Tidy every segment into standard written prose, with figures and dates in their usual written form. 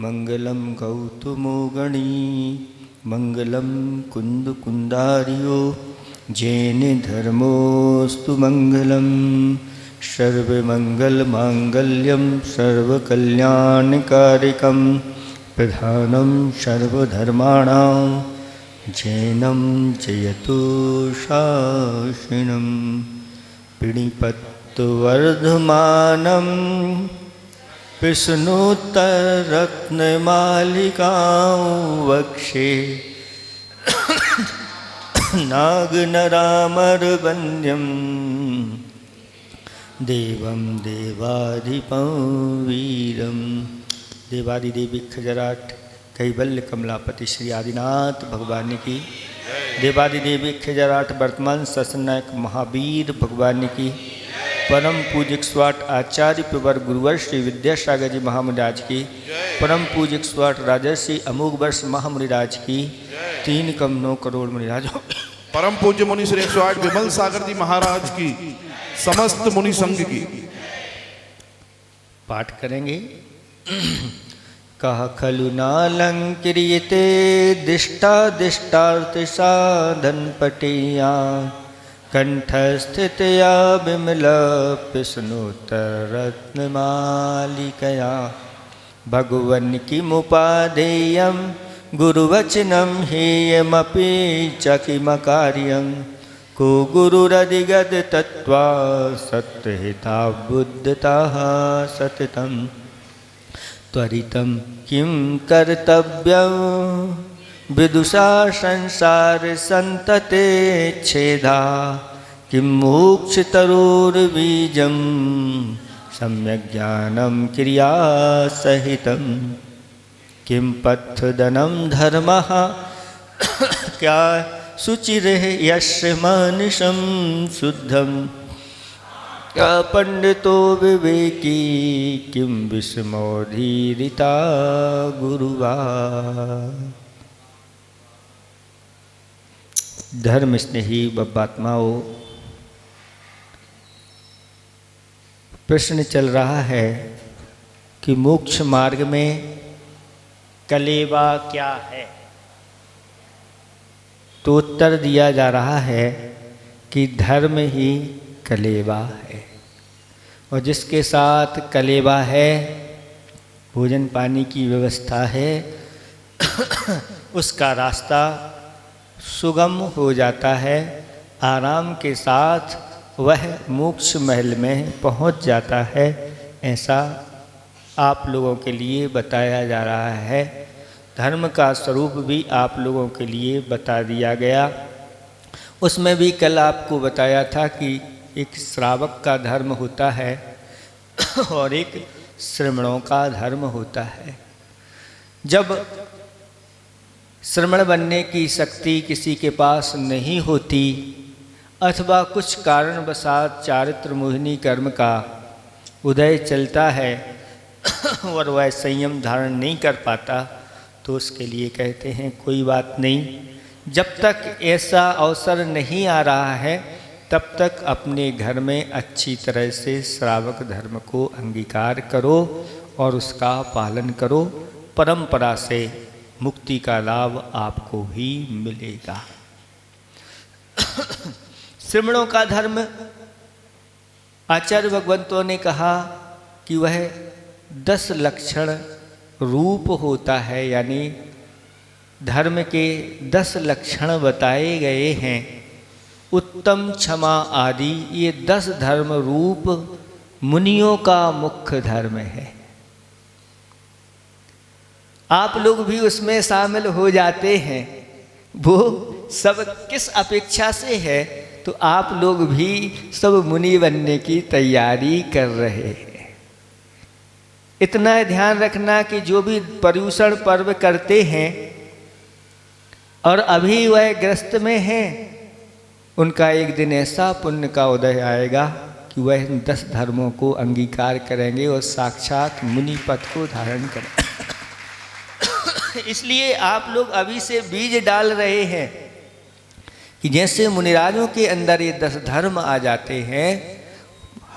मंगलम गौतमोगणी मंगलम कुंदकुंदारियो जैन धर्मोस्तु मंगलम सर्वमंगलमांगल्यम सर्वकल्याणकारिकं प्रधानं सर्वधर्माणां जैनं जयतु शासनं पिणिपत्तुवर्धमानं विष्णुतरत्नमालिकां वक्षे नागनरामरवन्द्यं देवं देवाधिपं वीरं। देवादिदेव विख्खजराट कैवल्य कमलापति श्री आदिनाथ भगवान की। देवादिदेव विख्खजराट वर्तमान ससनायक महावीर भगवान की। परम पूज्य स्वाट आचार्य प्रवर गुरुवर श्री विद्यासागर जी महामुनिराज की। परम पूज्य स्वाट राजर्षि अमोघ वर्ष महामुनिराज की। 3 कम 9 करोड़ मुनिराजों। परम पूज्य मुनि श्री 108 विमल सागर जी महाराज की। समस्त मुनि संघ की। पाठ करेंगे। कह खलु नालंक्रियते दिष्टादिष्टार्थ साधन पटिया कंठस्थितया विमल विष्णुतरत्नमालिकया भगवन् किमुपादेयं गुरुवचनं हेयमपि च किमकार्यं को गुरुरधिगत तत्त्वा सत्तहिता बुद्धताः सततं त्वरितं किं कर्तव्यं विदुषा संसार संतते छेदा किं मोक्षतरोर्बीजं सम्यक् ज्ञानं क्रिया सहितं किं पथदनं धर्मः क्या शुचिर्ह यस्य मानसं शुद्धं क्या पंडितो विवेकी किं विस्मोधीरिता गुरुवा। धर्म स्नेही बब्बात्माओं, प्रश्न चल रहा है कि मोक्ष मार्ग में कलेवा क्या है। तो उत्तर दिया जा रहा है कि धर्म ही कलेवा है, और जिसके साथ कलेवा है, भोजन पानी की व्यवस्था है, उसका रास्ता सुगम हो जाता है। आराम के साथ वह मोक्ष महल में पहुंच जाता है। ऐसा आप लोगों के लिए बताया जा रहा है। धर्म का स्वरूप भी आप लोगों के लिए बता दिया गया। उसमें भी कल आपको बताया था कि एक श्रावक का धर्म होता है और एक श्रमणों का धर्म होता है। जब श्रमण बनने की शक्ति किसी के पास नहीं होती अथवा कुछ कारणवशात चारित्र मोहिनी कर्म का उदय चलता है और वह संयम धारण नहीं कर पाता, तो उसके लिए कहते हैं कोई बात नहीं, जब तक ऐसा अवसर नहीं आ रहा है तब तक अपने घर में अच्छी तरह से श्रावक धर्म को अंगीकार करो और उसका पालन करो। परंपरा से मुक्ति का लाभ आपको ही मिलेगा। श्रमणों का धर्म आचार्य भगवंतों ने कहा कि वह 10 लक्षण रूप होता है, यानी धर्म के 10 लक्षण बताए गए हैं। उत्तम, क्षमा आदि ये 10 धर्म रूप मुनियों का मुख्य धर्म है। आप लोग भी उसमें शामिल हो जाते हैं। वो सब किस अपेक्षा से है, तो आप लोग भी सब मुनि बनने की तैयारी कर रहे हैं। इतना ध्यान रखना कि जो भी पर्यूषण पर्व करते हैं और अभी वह ग्रस्त में हैं, उनका एक दिन ऐसा पुण्य का उदय आएगा कि वह 10 धर्मों को अंगीकार करेंगे और साक्षात मुनि पद को धारण करेंगे। इसलिए आप लोग अभी से बीज डाल रहे हैं कि जैसे मुनिराजों के अंदर ये 10 धर्म आ जाते हैं,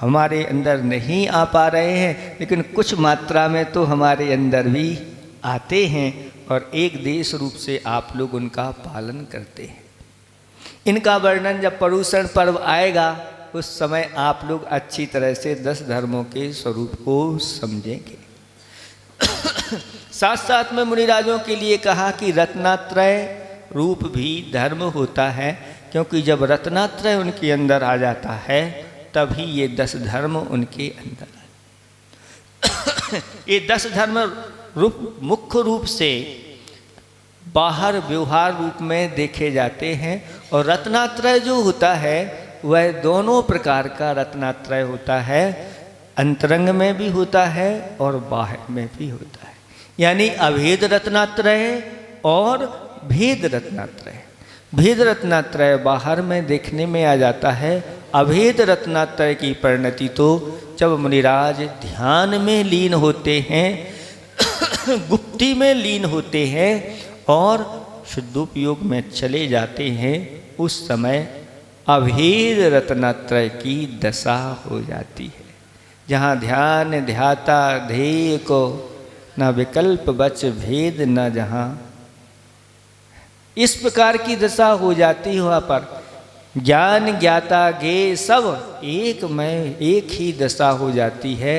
हमारे अंदर नहीं आ पा रहे हैं, लेकिन कुछ मात्रा में तो हमारे अंदर भी आते हैं और एक देश रूप से आप लोग उनका पालन करते हैं। इनका वर्णन जब पर्युषण पर्व आएगा उस समय आप लोग अच्छी तरह से 10 धर्मों के स्वरूप को समझेंगे। साथ साथ में मुनिराजों के लिए कहा कि रत्नात्रय रूप भी धर्म होता है, क्योंकि जब रत्नात्रय उनके अंदर आ जाता है तभी ये 10 धर्म उनके अंदर ये 10 धर्म रूप मुख्य रूप से बाहर व्यवहार रूप में देखे जाते हैं। और रत्नात्रय जो होता है वह दोनों प्रकार का रत्नात्रय होता है, अंतरंग में भी होता है और बाहर में भी होता है, यानी अभेद रत्नात्रय और भेद रत्नात्रय। भेद रत्नात्रय बाहर में देखने में आ जाता है। अभेद रत्नात्रय की परिणति तो जब मुनिराज ध्यान में लीन होते हैं गुप्ती में लीन होते हैं और शुद्धोपयोग में चले जाते हैं, उस समय अभेद रत्नात्रय की दशा हो जाती है, जहाँ ध्यान ध्याता ध्येय को न विकल्प बच भेद न जहाँ। इस प्रकार की दशा हो जाती है। वहाँ पर ज्ञान ज्ञाता ज्ञेय सब एक में एक ही दशा हो जाती है।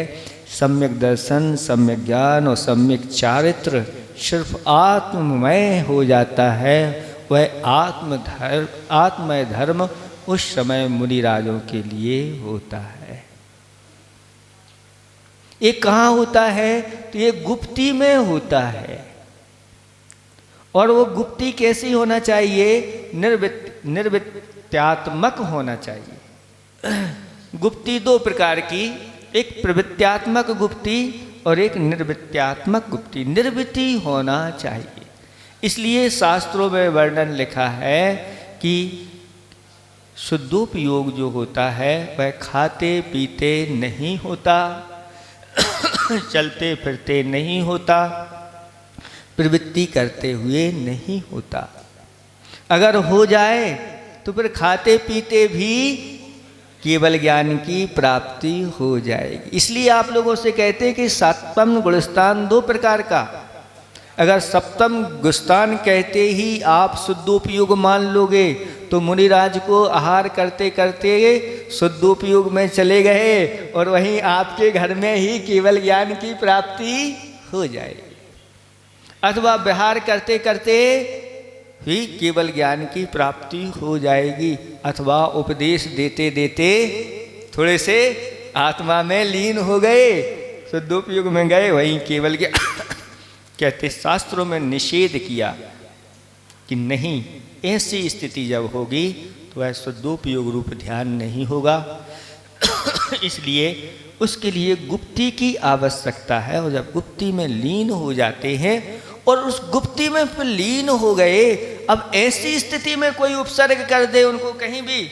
सम्यक दर्शन, सम्यक ज्ञान और सम्यक चारित्र सिर्फ आत्ममय हो जाता है। वह आत्मय धर्म उस समय मुनिराजों के लिए होता है। ये कहाँ होता है? तो ये गुप्ती में होता है। और वो गुप्ती कैसी होना चाहिए? निर्वृत्त्यात्मक होना चाहिए। गुप्ती 2 प्रकार की, एक प्रवृत्त्यात्मक गुप्ती और एक निर्वृत्त्यात्मक गुप्ती। निर्वृत्ति होना चाहिए। इसलिए शास्त्रों में वर्णन लिखा है कि शुद्धोपयोग जो होता है वह खाते पीते नहीं होता, चलते फिरते नहीं होता, प्रवृत्ति करते हुए नहीं होता। अगर हो जाए तो फिर खाते पीते भी केवल ज्ञान की प्राप्ति हो जाएगी। इसलिए आप लोगों से कहते हैं कि सप्तम गुणस्थान 2 प्रकार का। अगर सप्तम गुणस्थान कहते ही आप शुद्धोपयोग मान लोगे तो मुनिराज को आहार करते करते शुद्धोपयोग में चले गए और वहीं आपके घर में ही केवल ज्ञान की प्राप्ति हो जाएगी। अथवा विहार करते करते ही केवल ज्ञान की प्राप्ति हो जाएगी, अथवा उपदेश देते देते थोड़े से आत्मा में लीन हो गए, शुद्धोपयोग में गए, वहीं केवल कहते शास्त्रों में निषेध किया कि नहीं, ऐसी स्थिति जब होगी तो वह शुद्धोपयोग रूप ध्यान नहीं होगा। इसलिए उसके लिए गुप्ती की आवश्यकता है। और जब गुप्ती में लीन हो जाते हैं और उस गुप्ती में फिर लीन हो गए, अब ऐसी स्थिति में कोई उपसर्ग कर दे उनको, कहीं भी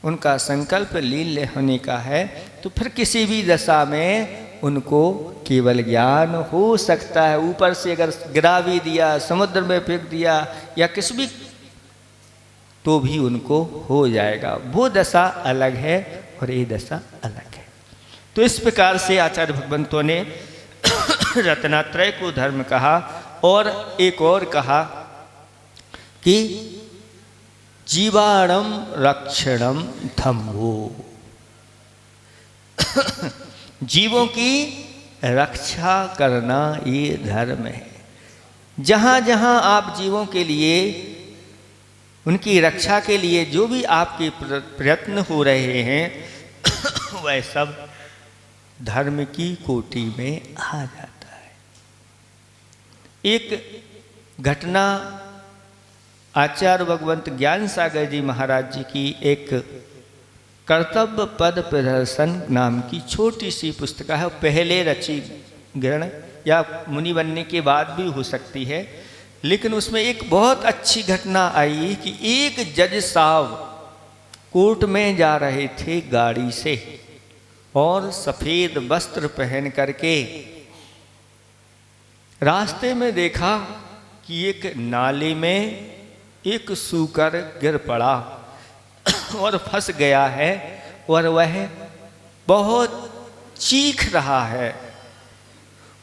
उनका संकल्प लीन होने का है, तो फिर किसी भी दशा में उनको केवल ज्ञान हो सकता है। ऊपर से अगर गिरा भी दिया, समुद्र में फेंक दिया या किसी भी, तो भी उनको हो जाएगा। वो दशा अलग है और ये दशा अलग है। तो इस प्रकार से आचार्य भगवंतों ने रत्नात्रय को धर्म कहा। और एक और कहा कि जीवाणम रक्षणम धम्मो, जीवों की रक्षा करना ये धर्म है। जहाँ जहाँ आप जीवों के लिए, उनकी रक्षा के लिए जो भी आपके प्रयत्न हो रहे हैं वह सब धर्म की कोटि में आ जाता है। एक घटना आचार्य भगवंत ज्ञान सागर जी महाराज जी की एक कर्तव्य पद प्रदर्शन नाम की छोटी सी पुस्तिका है। पहले रची ग्रहण या मुनि बनने के बाद भी हो सकती है, लेकिन उसमें एक बहुत अच्छी घटना आई कि एक जज साहब कोर्ट में जा रहे थे गाड़ी से और सफ़ेद वस्त्र पहन करके। रास्ते में देखा कि एक नाले में एक सूकर गिर पड़ा और फंस गया है और वह बहुत चीख रहा है।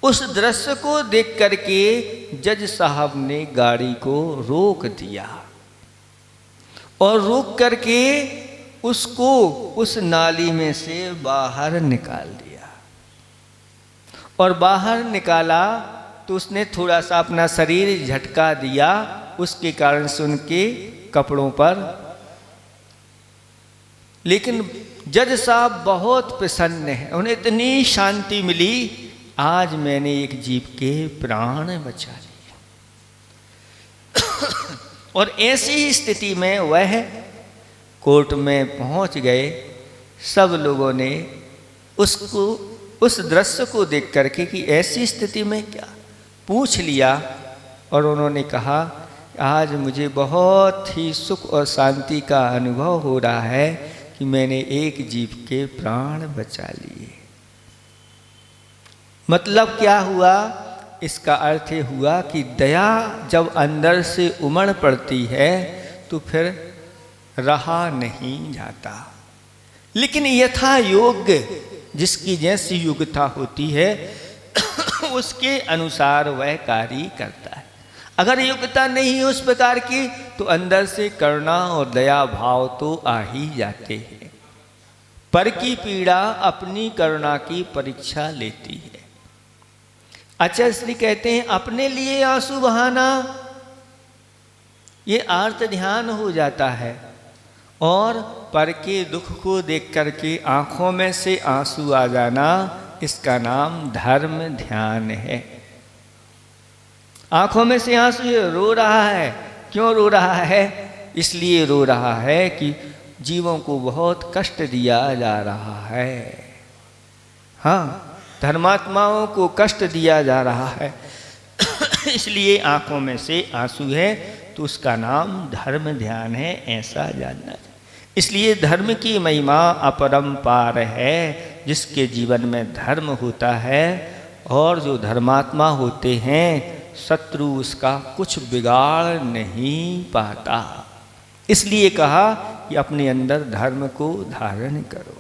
उस दृश्य को देख करके जज साहब ने गाड़ी को रोक दिया और रोक करके उसको उस नाली में से बाहर निकाल दिया। और बाहर निकाला तो उसने थोड़ा सा अपना शरीर झटका दिया, उसके कारण से उनके कपड़ों पर, लेकिन जज साहब बहुत प्रसन्न हैं, उन्हें इतनी शांति मिली, आज मैंने एक जीव के प्राण बचा लिए। और ऐसी स्थिति में वह कोर्ट में पहुंच गए। सब लोगों ने उसको, उस दृश्य को देख करके कि ऐसी स्थिति में क्या, पूछ लिया। और उन्होंने कहा, आज मुझे बहुत ही सुख और शांति का अनुभव हो रहा है कि मैंने एक जीव के प्राण बचा लिए। मतलब क्या हुआ? इसका अर्थ ये हुआ कि दया जब अंदर से उमड़ पड़ती है तो फिर रहा नहीं जाता। लेकिन यथा योग्य, जिसकी जैसी योग्यता होती है उसके अनुसार वह कार्य करता है। अगर योग्यता नहीं है उस प्रकार की तो अंदर से करुणा और दया भाव तो आ ही जाते हैं। पर की पीड़ा अपनी करुणा की परीक्षा लेती है। आचार्य श्री कहते हैं, अपने लिए आंसू बहाना ये आर्त ध्यान हो जाता है, और पर के दुख को देख करके आंखों में से आंसू आ जाना, इसका नाम धर्म ध्यान है। आंखों में से आंसू रो रहा है, क्यों रो रहा है? इसलिए रो रहा है कि जीवों को बहुत कष्ट दिया जा रहा है। हाँ, धर्मात्माओं को कष्ट दिया जा रहा है इसलिए आंखों में से आंसू है, तो उसका नाम धर्म ध्यान है, ऐसा जानना चाहिए। इसलिए धर्म की महिमा अपरंपार है। जिसके जीवन में धर्म होता है और जो धर्मात्मा होते हैं, शत्रु उसका कुछ बिगाड़ नहीं पाता। इसलिए कहा कि अपने अंदर धर्म को धारण करो।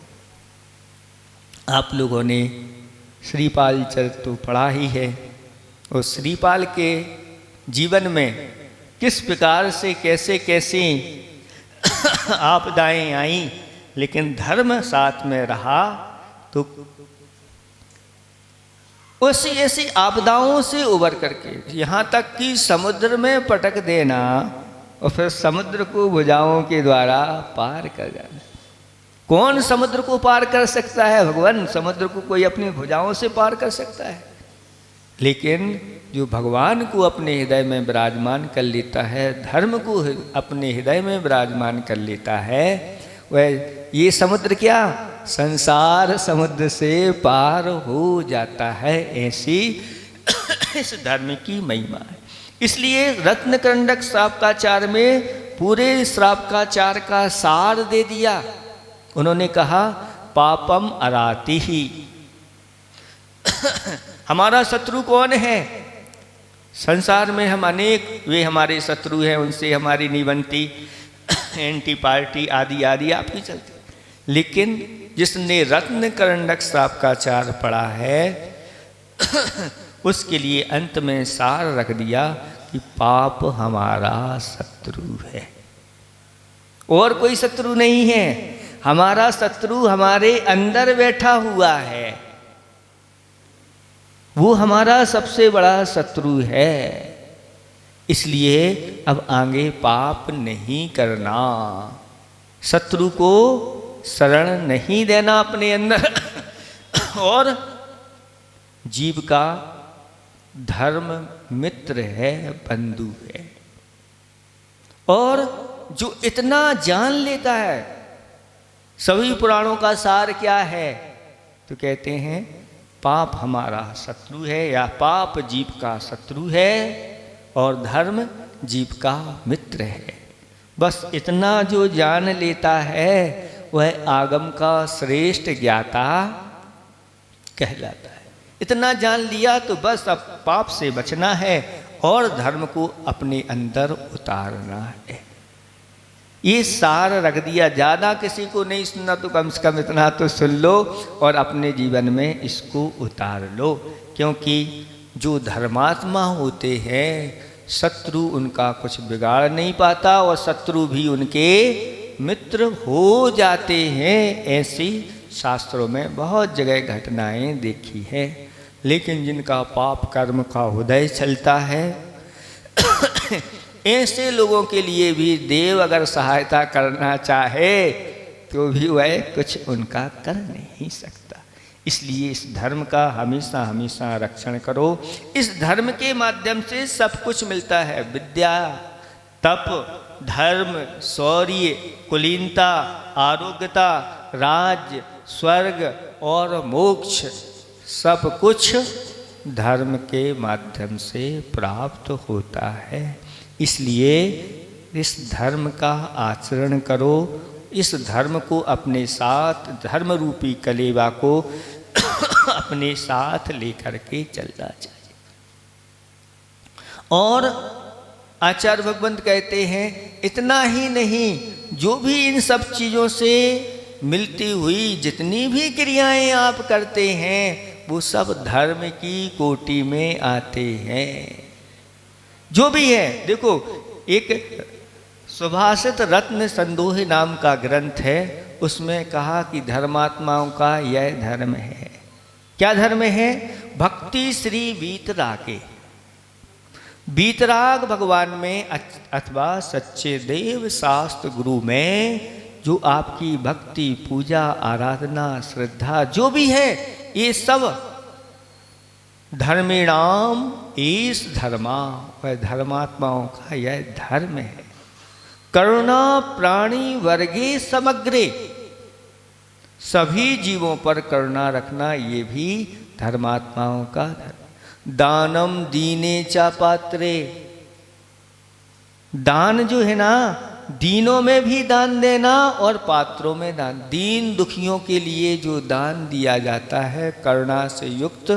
आप लोगों ने श्रीपाल चरित्र तो पढ़ा ही है, और श्रीपाल के जीवन में किस प्रकार से कैसे कैसे आपदाएं आईं, लेकिन धर्म साथ में रहा तो उसी ऐसी आपदाओं से उबर करके यहाँ तक कि समुद्र में पटक देना और फिर समुद्र को भुजाओं के द्वारा पार कर जाना। कौन समुद्र को पार कर सकता है? भगवान। समुद्र को कोई अपनी भुजाओं से पार कर सकता है, लेकिन जो भगवान को अपने हृदय में विराजमान कर लेता है, धर्म को अपने हृदय में विराजमान कर लेता है, वह ये समुद्र क्या, संसार समुद्र से पार हो जाता है। ऐसी इस धर्म की महिमा है। इसलिए रत्नकंडक श्रावकाचार में पूरे श्रावकाचार का सार दे दिया। उन्होंने कहा, पापम अराति ही। हमारा शत्रु कौन है? संसार में हम अनेक, वे हमारे शत्रु हैं, उनसे हमारी नहीं बनती, एंटी पार्टी आदि आदि आपकी चलती। लेकिन जिसने रत्नकंडक श्रावकाचार पढ़ा है उसके लिए अंत में सार रख दिया कि पाप हमारा शत्रु है, और कोई शत्रु नहीं है। हमारा शत्रु हमारे अंदर बैठा हुआ है, वो हमारा सबसे बड़ा शत्रु है। इसलिए अब आगे पाप नहीं करना, शत्रु को शरण नहीं देना अपने अंदर और जीव का धर्म मित्र है, बंधु है। और जो इतना जान लेता है, सभी पुराणों का सार क्या है? तो कहते हैं पाप हमारा शत्रु है, या पाप जीव का शत्रु है और धर्म जीव का मित्र है। बस इतना जो जान लेता है वह आगम का श्रेष्ठ ज्ञाता कहलाता है। इतना जान लिया तो बस अब पाप से बचना है और धर्म को अपने अंदर उतारना है। ये सार रख दिया। ज़्यादा किसी को नहीं सुनना तो कम से कम इतना तो सुन लो और अपने जीवन में इसको उतार लो। क्योंकि जो धर्मात्मा होते हैं शत्रु उनका कुछ बिगाड़ नहीं पाता और शत्रु भी उनके मित्र हो जाते हैं। ऐसी शास्त्रों में बहुत जगह घटनाएं देखी है। लेकिन जिनका पाप कर्म का उदय चलता है ऐसे लोगों के लिए भी देव अगर सहायता करना चाहे तो भी वह कुछ उनका कर नहीं सकता। इसलिए इस धर्म का हमेशा हमेशा रक्षण करो। इस धर्म के माध्यम से सब कुछ मिलता है। विद्या, तप, धर्म, शौर्य, कुलीनता, आरोग्यता, राज्य, स्वर्ग और मोक्ष सब कुछ धर्म के माध्यम से प्राप्त होता है। इसलिए इस धर्म का आचरण करो। इस धर्म को अपने साथ, धर्म रूपी कलेवा को अपने साथ लेकर के चलना चाहिए। और आचार्य भगवंत कहते हैं इतना ही नहीं, जो भी इन सब चीज़ों से मिलती हुई जितनी भी क्रियाएं आप करते हैं वो सब धर्म की कोटि में आते हैं। जो भी है, देखो एक सुभाषित रत्न संदोह नाम का ग्रंथ है, उसमें कहा कि धर्मात्माओं का यह धर्म है। क्या धर्म है? भक्ति श्री वीतरागे। वीतराग भगवान में अथवा सच्चे देव शास्त्र गुरु में जो आपकी भक्ति, पूजा, आराधना, श्रद्धा जो भी है, ये सब धर्मिणाम ईश धर्मा, वह धर्मात्माओं का यह धर्म है। करुणा प्राणी वर्गे समग्रे, सभी जीवों पर करुणा रखना ये भी धर्मात्माओं का धर्म। दानम दीने चा पात्रे, दान जो है ना, दीनों में भी दान देना और पात्रों में दान। दीन दुखियों के लिए जो दान दिया जाता है करुणा से युक्त,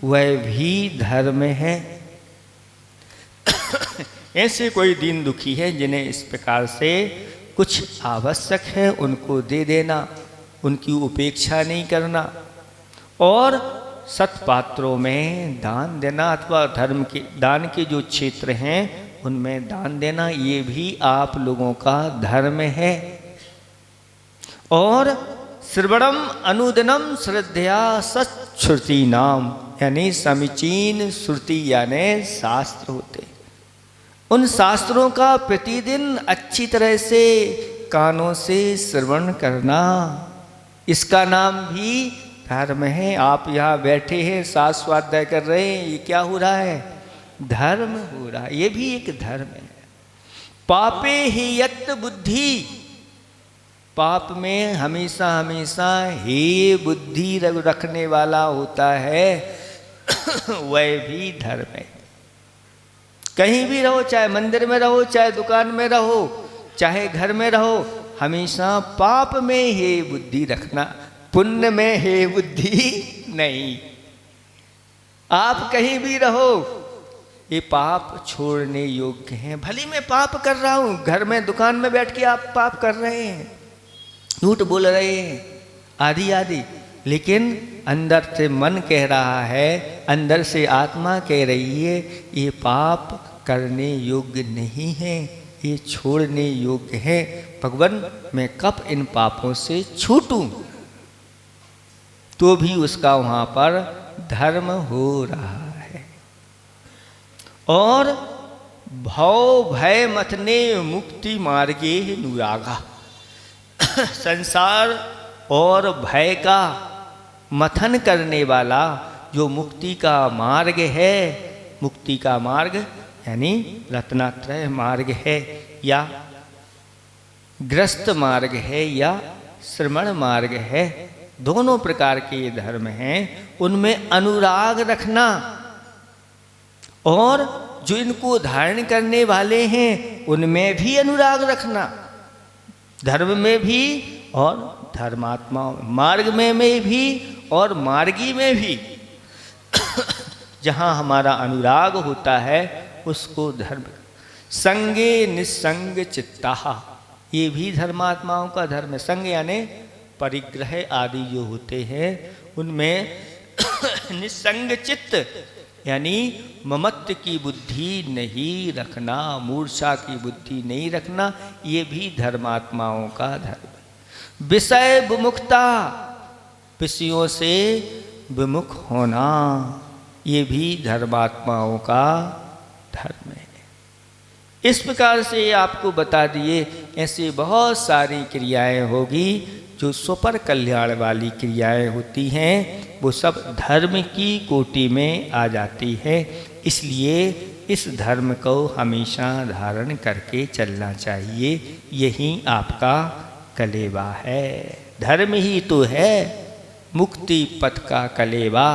वह भी धर्म है। ऐसे कोई दीन दुखी है जिन्हें इस प्रकार से कुछ आवश्यक है उनको दे देना, उनकी उपेक्षा नहीं करना और सत्पात्रों में दान देना अथवा धर्म के दान के जो क्षेत्र हैं उनमें दान देना, ये भी आप लोगों का धर्म है। और श्रवणम अनुदिनम श्रद्धया सच्छ्रुति नाम, यानी समीचीन श्रुति यानी शास्त्र होते, उन शास्त्रों का प्रतिदिन अच्छी तरह से कानों से श्रवण करना, इसका नाम भी धर्म है। आप यहाँ बैठे हैं, साथ स्वाध्याय कर रहे हैं, ये क्या हो रहा है? धर्म हो रहा है। ये भी एक धर्म है। पापे ही यत बुद्धि, पाप में हमेशा हमेशा हे बुद्धि रखने वाला होता है वह भी धर्म है। कहीं भी रहो, चाहे मंदिर में रहो, चाहे दुकान में रहो, चाहे घर में रहो, हमेशा पाप में हे बुद्धि रखना, पुण्य में हे बुद्धि नहीं। आप कहीं भी रहो, ये पाप छोड़ने योग्य हैं। भले मैं पाप कर रहा हूँ, घर में दुकान में बैठ के आप पाप कर रहे हैं, झूठ बोल रहे हैं, आदि आदि, लेकिन अंदर से मन कह रहा है, अंदर से आत्मा कह रही है ये पाप करने योग्य नहीं है, ये छोड़ने योग्य है। भगवान मैं कब इन पापों से छूटूं? तो भी उसका वहाँ पर धर्म हो रहा है। और भव भय मथने मुक्ति मार्गे अनुरागा, संसार और भय का मथन करने वाला जो मुक्ति का मार्ग है, मुक्ति का मार्ग यानी रत्नात्रय मार्ग है या ग्रस्त मार्ग है या श्रमण मार्ग है, दोनों प्रकार के धर्म हैं। उनमें अनुराग रखना और जो इनको धारण करने वाले हैं उनमें भी अनुराग रखना, धर्म में भी और धर्मात्मा मार्ग में भी और मार्गी में भी। जहाँ हमारा अनुराग होता है उसको धर्म। संगे निसंग चित्ता, ये भी धर्मात्माओं का धर्म। संग यानी परिग्रह आदि जो होते हैं उनमें निसंग चित्त यानी ममत्व की बुद्धि नहीं रखना, मूर्छा की बुद्धि नहीं रखना, ये भी धर्मात्माओं का धर्म। विषय विमुक्ता, विषयों से विमुख होना, ये भी धर्मात्माओं का धर्म है। इस प्रकार से आपको बता दिए, ऐसे बहुत सारी क्रियाएं होगी जो स्वपर कल्याण वाली क्रियाएं होती हैं, वो सब धर्म की कोटि में आ जाती है। इसलिए इस धर्म को हमेशा धारण करके चलना चाहिए। यही आपका कलेवा है। धर्म ही तो है मुक्ति पथ का कलेवा।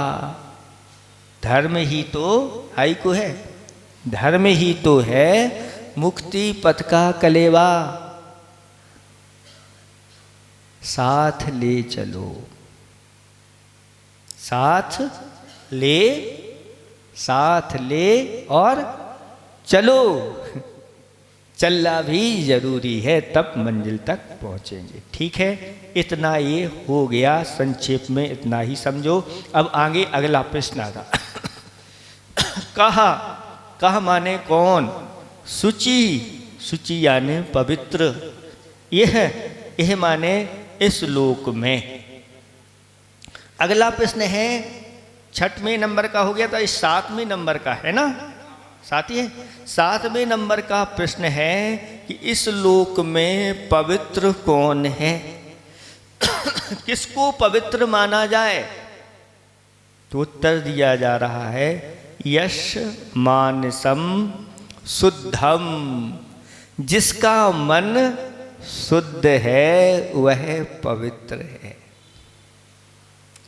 धर्म ही तो हाई को है, धर्म ही तो है मुक्ति पथ का कलेवा। साथ ले चलो, साथ ले और चलो। चलना भी जरूरी है, तब मंजिल तक पहुंचेंगे। ठीक है, इतना ये हो गया, संक्षेप में इतना ही समझो। अब आगे अगला प्रश्न आता। कहा माने कौन? शुचि, शुचि यानी पवित्र। यह माने इस लोक में। अगला प्रश्न है 6वें नंबर का हो गया था, इस 7वें नंबर का है ना, साथ ही है। 7वें नंबर का प्रश्न है कि इस लोक में पवित्र कौन है? किसको पवित्र माना जाए? तो उत्तर दिया जा रहा है यश मानसम शुद्धम। जिसका मन शुद्ध है वह पवित्र है।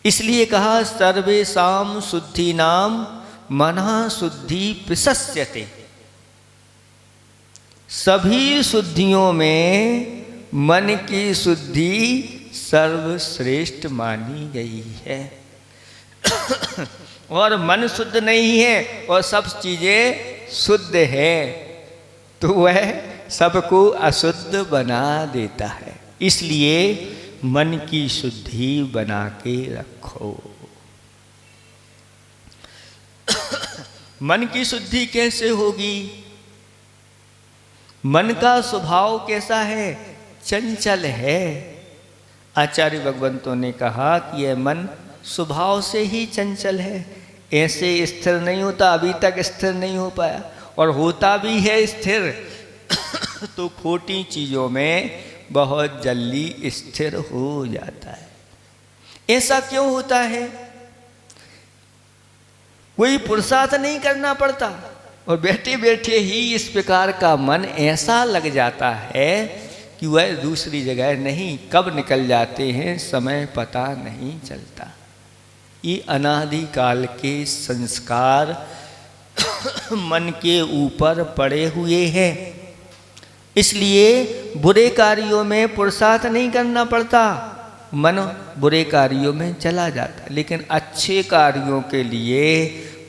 इसलिए कहा सर्वेषां शुद्धि नाम मना शुद्धि प्रशस्यते। सभी शुद्धियों में मन की शुद्धि सर्वश्रेष्ठ मानी गई है। और मन शुद्ध नहीं है और सब चीजें शुद्ध है तो वह सबको अशुद्ध बना देता है। इसलिए मन की शुद्धि बना के रखो। मन की शुद्धि कैसे होगी? मन का स्वभाव कैसा है? चंचल है। आचार्य भगवंतों ने कहा कि यह मन स्वभाव से ही चंचल है, ऐसे स्थिर नहीं होता। अभी तक स्थिर नहीं हो पाया, और होता भी है स्थिर तो खोटी चीज़ों में बहुत जल्दी स्थिर हो जाता है। ऐसा क्यों होता है? कोई पुरुषार्थ नहीं करना पड़ता और बैठे बैठे ही इस प्रकार का मन ऐसा लग जाता है कि वह दूसरी जगह नहीं, कब निकल जाते हैं समय पता नहीं चलता। ये अनादि काल के संस्कार मन के ऊपर पड़े हुए हैं। इसलिए बुरे कार्यों में पुरुषार्थ नहीं करना पड़ता, मन बुरे कार्यों में चला जाता है। लेकिन अच्छे कार्यों के लिए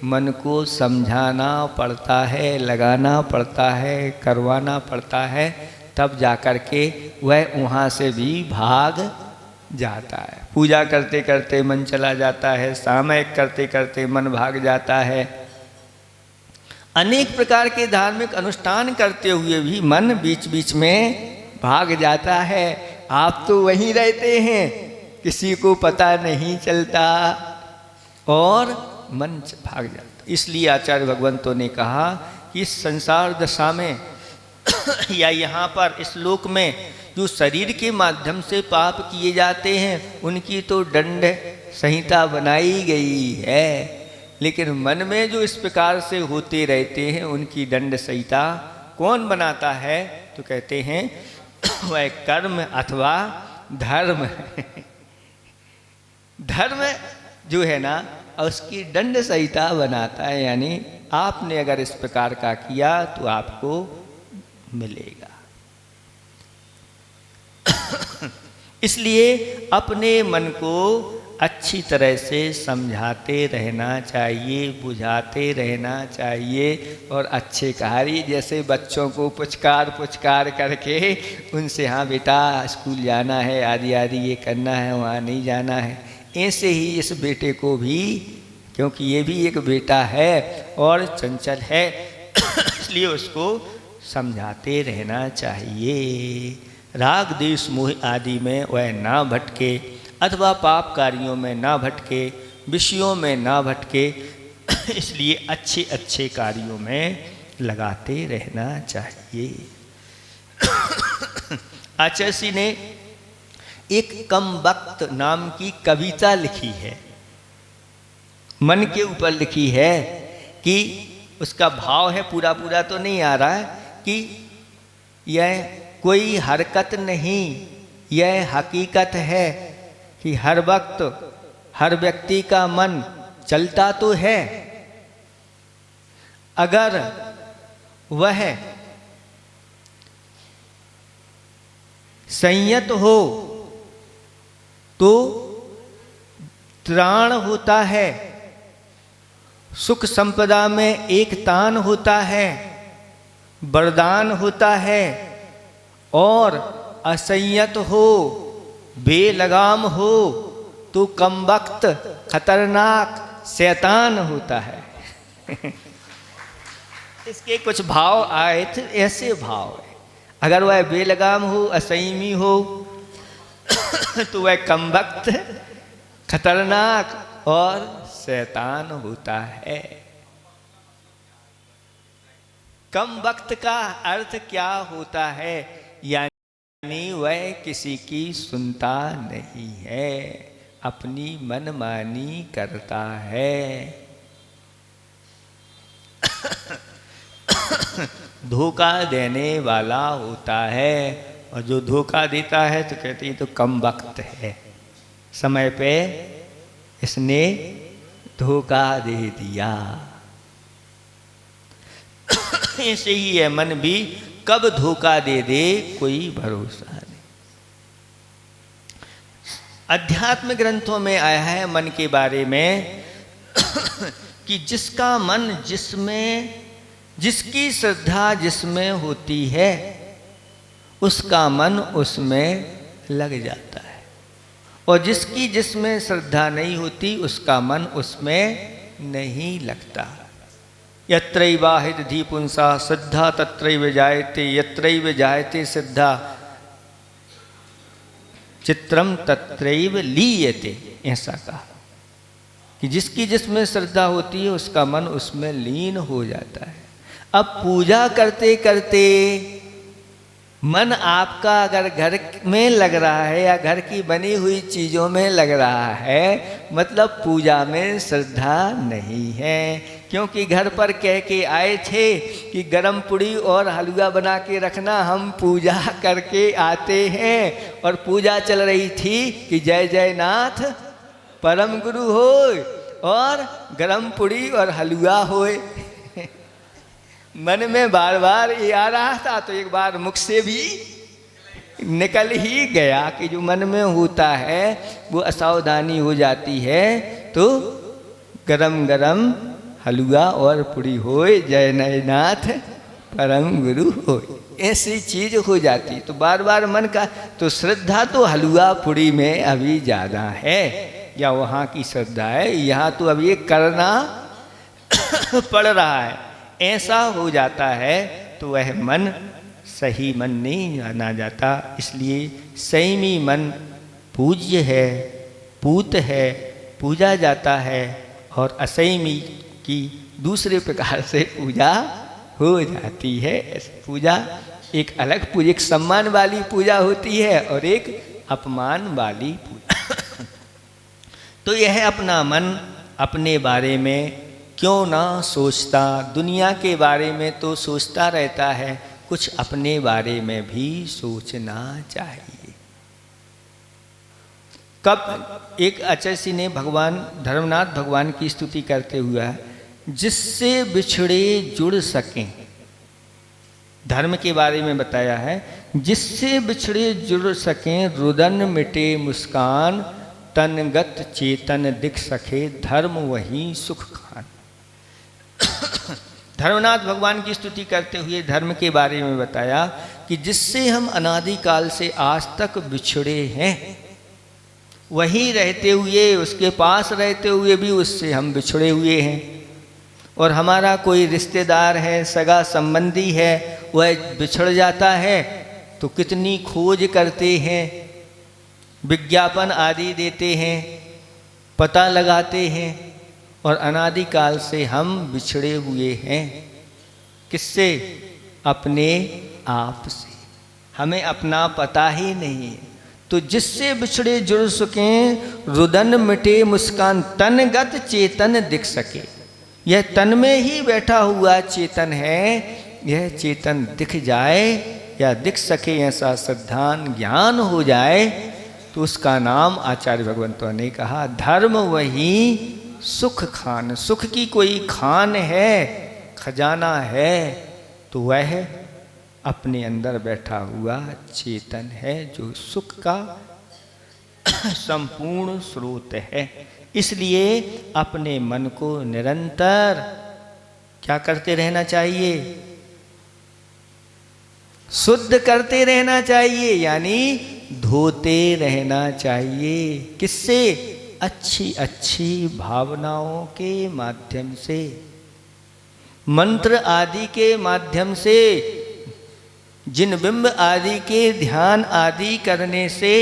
मन को समझाना पड़ता है, लगाना पड़ता है, करवाना पड़ता है, तब जाकर के वह वहाँ से भी भाग जाता है। पूजा करते करते मन चला जाता है, सामयिक करते करते मन भाग जाता है। अनेक प्रकार के धार्मिक अनुष्ठान करते हुए भी मन बीच बीच में भाग जाता है। आप तो वहीं रहते हैं, किसी को पता नहीं चलता और मन भाग जाता। इसलिए आचार्य भगवंतों ने कहा कि इस संसार दशा में या यहाँ पर इस लोक में जो शरीर के माध्यम से पाप किए जाते हैं उनकी तो दंड संहिता बनाई गई है, लेकिन मन में जो इस प्रकार से होते रहते हैं उनकी दंड संहिता कौन बनाता है? तो कहते हैं वह कर्म अथवा धर्म धर्म जो है ना उसकी दंड संहिता बनाता है। यानी आपने अगर इस प्रकार का किया तो आपको मिलेगा। इसलिए अपने मन को अच्छी तरह से समझाते रहना चाहिए, बुझाते रहना चाहिए और अच्छे कार्य जैसे बच्चों को पुचकार करके उनसे हाँ बेटा स्कूल जाना है, आदि आदि ये करना है, वहाँ नहीं जाना है, ऐसे ही इस बेटे को भी, क्योंकि ये भी एक बेटा है और चंचल है इसलिए उसको समझाते रहना चाहिए। राग देश मोह आदि में वह ना भटके अथवा पाप कार्यों में ना भटके, विषयों में ना भटके, इसलिए अच्छे अच्छे कार्यों में लगाते रहना चाहिए। आचार्य ने एक कम वक्त नाम की कविता लिखी है, मन के ऊपर लिखी है कि उसका भाव है, पूरा पूरा तो नहीं आ रहा है, कि यह कोई हरकत नहीं, यह हकीकत है कि हर वक्त हर व्यक्ति का मन चलता तो है, अगर वह संयत हो तो त्राण होता है, सुख संपदा में एक तान होता है, वरदान होता है, और असंयत हो, बेलगाम हो तो कम वक्त खतरनाक शैतान होता है। इसके कुछ भाव आए थे, ऐसे भाव है, अगर वह बेलगाम हो, असंयमी हो तो वह कम वक्त खतरनाक और शैतान होता है। कम वक्त का अर्थ क्या होता है? यानी वह किसी की सुनता नहीं है, अपनी मनमानी करता है। धोखा देने वाला होता है, और जो धोखा देता है तो कहते हैं तो कम वक्त है, समय पे इसने धोखा दे दिया। ऐसे ही है मन भी, कब धोखा दे दे कोई भरोसा नहीं। अध्यात्म ग्रंथों में आया है मन के बारे में कि जिसका मन जिसमें, जिसकी श्रद्धा जिसमें होती है उसका मन उसमें लग जाता है, और जिसकी जिसमें श्रद्धा नहीं होती उसका मन उसमें नहीं लगता। यत्रैवाहित धीपुंसा श्रद्धा तत्रैव जायते, यत्रैव जायते श्रद्धा चित्रम तत्रैव लीयते। ऐसा कहा कि जिसकी जिसमें श्रद्धा होती है उसका मन उसमें लीन हो जाता है। अब पूजा करते करते मन आपका अगर घर में लग रहा है या घर की बनी हुई चीज़ों में लग रहा है, मतलब पूजा में श्रद्धा नहीं है। क्योंकि घर पर कह के आए थे कि गरम पूड़ी और हलवा बना के रखना, हम पूजा करके आते हैं, और पूजा चल रही थी कि जय जय नाथ परम गुरु होय और गरम पूड़ी और हलवा होए। मन में बार बार ये आ रहा था, तो एक बार मुख से भी निकल ही गया कि जो मन में होता है वो असावधानी हो जाती है, तो गरम गरम हलवा और पूड़ी होए, जय नयनाथ परम गुरु होए, ऐसी चीज हो जाती। तो बार बार मन का, तो श्रद्धा तो हलवा पूड़ी में अभी ज़्यादा है, या वहाँ की श्रद्धा है, यहाँ तो अब ये करना पड़ रहा है, ऐसा हो जाता है, तो वह मन सही मन नहीं जाना जाता। इसलिए संयमी मन पूज्य है, पूत है, पूजा जाता है, और असंयमी की दूसरे प्रकार से पूजा हो जाती है। पूजा एक अलग पूजा, एक सम्मान वाली पूजा होती है और एक अपमान वाली पूजा। तो यह अपना मन अपने बारे में क्यों ना सोचता, दुनिया के बारे में तो सोचता रहता है, कुछ अपने बारे में भी सोचना चाहिए। कब एक आचार्य ने भगवान धर्मनाथ भगवान की स्तुति करते हुए, जिससे बिछड़े जुड़ सकें, धर्म के बारे में बताया है, जिससे बिछड़े जुड़ सकें, रुदन मिटे मुस्कान, तनगत चेतन दिख सके, धर्म वही सुख खान। धर्मनाथ भगवान की स्तुति करते हुए धर्म के बारे में बताया कि जिससे हम अनादिकाल से आज तक बिछड़े हैं, वहीं रहते हुए, उसके पास रहते हुए भी उससे हम बिछड़े हुए हैं। और हमारा कोई रिश्तेदार है, सगा संबंधी है, वह बिछड़ जाता है तो कितनी खोज करते हैं, विज्ञापन आदि देते हैं, पता लगाते हैं, और अनादिकाल से हम बिछड़े हुए हैं। किससे? अपने आप से। हमें अपना पता ही नहीं है। तो जिससे बिछड़े जुड़ सकें, रुदन मिटे मुस्कान, तनगत चेतन दिख सके। यह तन में ही बैठा हुआ चेतन है, यह चेतन दिख जाए या दिख सके, ऐसा श्रद्धान ज्ञान हो जाए, तो उसका नाम आचार्य भगवंतों ने कहा धर्म वही सुख खान। सुख की कोई खान है, खजाना है, तो वह अपने अंदर बैठा हुआ चेतन है, जो सुख का संपूर्ण स्रोत है। इसलिए अपने मन को निरंतर क्या करते रहना चाहिए? शुद्ध करते रहना चाहिए, यानी धोते रहना चाहिए। किससे? अच्छी अच्छी भावनाओं के माध्यम से, मंत्र आदि के माध्यम से, जिन बिंब आदि के ध्यान आदि करने से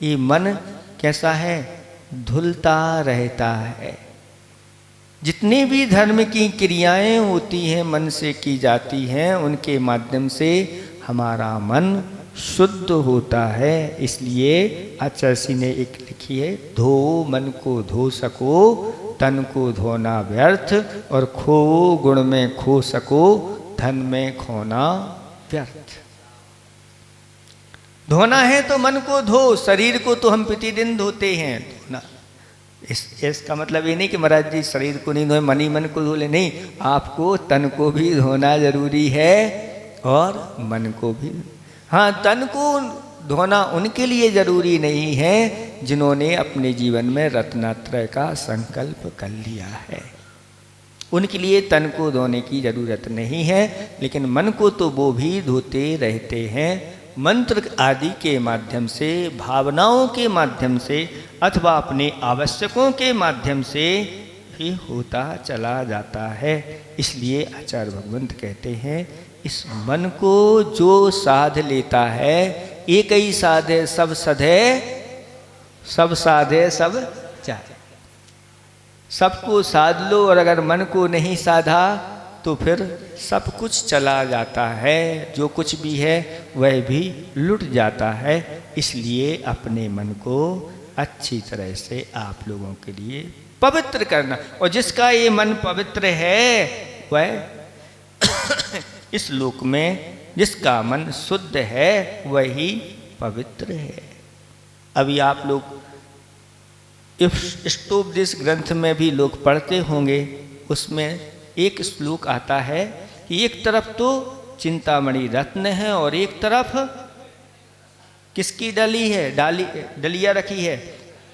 ये मन कैसा है? धुलता रहता है। जितनी भी धर्म की क्रियाएं होती हैं, मन से की जाती हैं, उनके माध्यम से हमारा मन शुद्ध होता है। इसलिए आचार्य ने एक लिखी है, धो मन को धो सको, तन को धोना व्यर्थ, और खो गुण में खो सको, धन में खोना व्यर्थ। धोना है तो मन को धो, शरीर को तो हम प्रतिदिन धोते हैं। धोना इसका मतलब ये नहीं कि महाराज जी शरीर को नहीं धोए, मन ही मन को धो ले, नहीं, आपको तन को भी धोना जरूरी है और मन को भी। हाँ, तन को धोना उनके लिए जरूरी नहीं है जिन्होंने अपने जीवन में रत्नत्रय का संकल्प कर लिया है। उनके लिए तन को धोने की जरूरत नहीं है, लेकिन मन को तो वो भी धोते रहते हैं, मंत्र आदि के माध्यम से, भावनाओं के माध्यम से, अथवा अपने आवश्यकों के माध्यम से ही होता चला जाता है। इसलिए आचार्य भगवंत कहते हैं, इस मन को जो साध लेता है, एक ही साधे सब सधे, सब साधे सब चाहे। सबको साध लो, और अगर मन को नहीं साधा तो फिर सब कुछ चला जाता है, जो कुछ भी है वह भी लुट जाता है। इसलिए अपने मन को अच्छी तरह से आप लोगों के लिए पवित्र करना, और जिसका ये मन पवित्र है वह इस लोक में जिसका मन शुद्ध है वही पवित्र है। अभी आप लोग इष्टोपदेश ग्रंथ में भी लोग पढ़ते होंगे, उसमें एक श्लोक आता है कि एक तरफ तो चिंतामणि रत्न है और एक तरफ किसकी डली है? डलिया रखी है,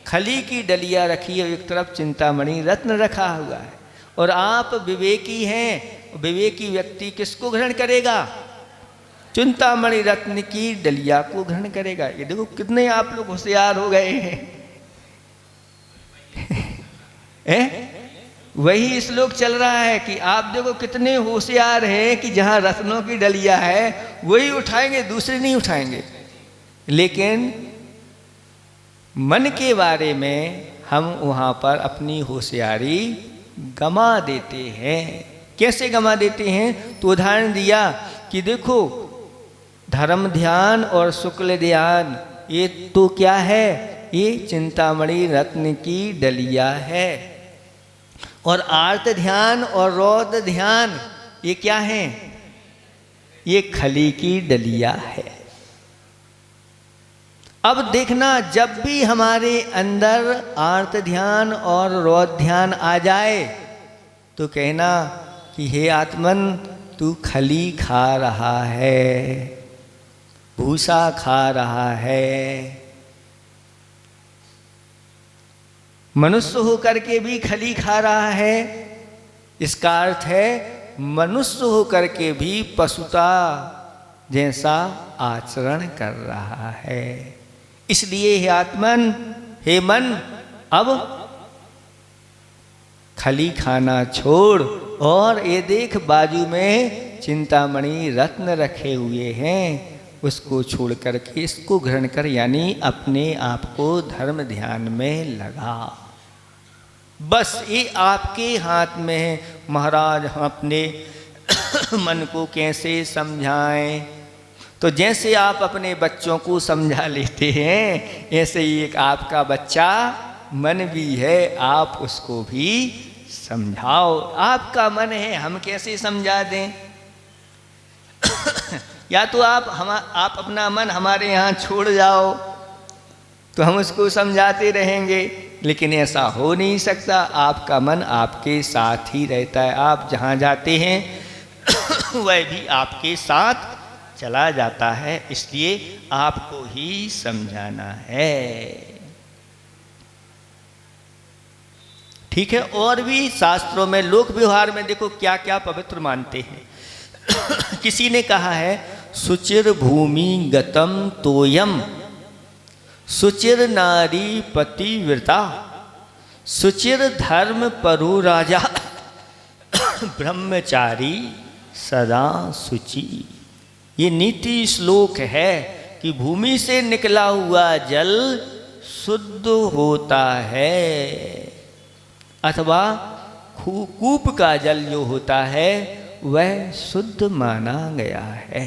खली की डलिया रखी है, एक तरफ चिंतामणि रत्न रखा हुआ है। और आप विवेकी हैं, विवेकी व्यक्ति किसको ग्रहण करेगा? चिंतामणि रत्न की डलिया को ग्रहण करेगा। ये देखो कितने आप लोग होशियार हो गए हैं। वही श्लोक चल रहा है कि आप देखो कितने होशियार हैं कि जहाँ रत्नों की डलिया है वही उठाएंगे, दूसरे नहीं उठाएंगे। लेकिन मन के बारे में हम वहाँ पर अपनी होशियारी गमा देते हैं। कैसे गमा देते हैं? तो उदाहरण दिया कि देखो धर्म ध्यान और शुक्ल ध्यान, ये तो क्या है? ये चिंतामणि रत्न की डलिया है। और आर्त ध्यान और रौद्र ध्यान ये क्या है? ये खली की डलिया है। अब देखना, जब भी हमारे अंदर आर्त ध्यान और रौद्र ध्यान आ जाए तो कहना कि हे आत्मन, तू खली खा रहा है, भूसा खा रहा है। मनुष्य होकर के भी खली खा रहा है, इसका अर्थ है मनुष्य होकर के भी पशुता जैसा आचरण कर रहा है। इसलिए हे आत्मन, हे मन, अब खली खाना छोड़ और ये देख बाजू में चिंतामणि रत्न रखे हुए हैं, उसको छोड़ करके इसको ग्रहण कर, यानी अपने आप को धर्म ध्यान में लगा। बस ये आपके हाथ में है। महाराज हम अपने मन को कैसे समझाएं? तो जैसे आप अपने बच्चों को समझा लेते हैं, ऐसे ही एक आपका बच्चा मन भी है, आप उसको भी समझाओ। आपका मन है, हम कैसे समझा दें? या तो आप अपना मन हमारे यहाँ छोड़ जाओ तो हम उसको समझाते रहेंगे, लेकिन ऐसा हो नहीं सकता। आपका मन आपके साथ ही रहता है, आप जहाँ जाते हैं वह भी आपके साथ चला जाता है, इसलिए आपको ही समझाना है। ठीक है। और भी शास्त्रों में, लोक व्यवहार में देखो क्या क्या पवित्र मानते हैं। किसी ने कहा है सुचिर भूमि गतम तोयम, सुचिर नारी पतिव्रता, सुचिर धर्म परु राजा, ब्रह्मचारी सदा शुचि। ये नीति श्लोक है कि भूमि से निकला हुआ जल शुद्ध होता है, अथवा कूप का जल जो होता है वह शुद्ध माना गया है।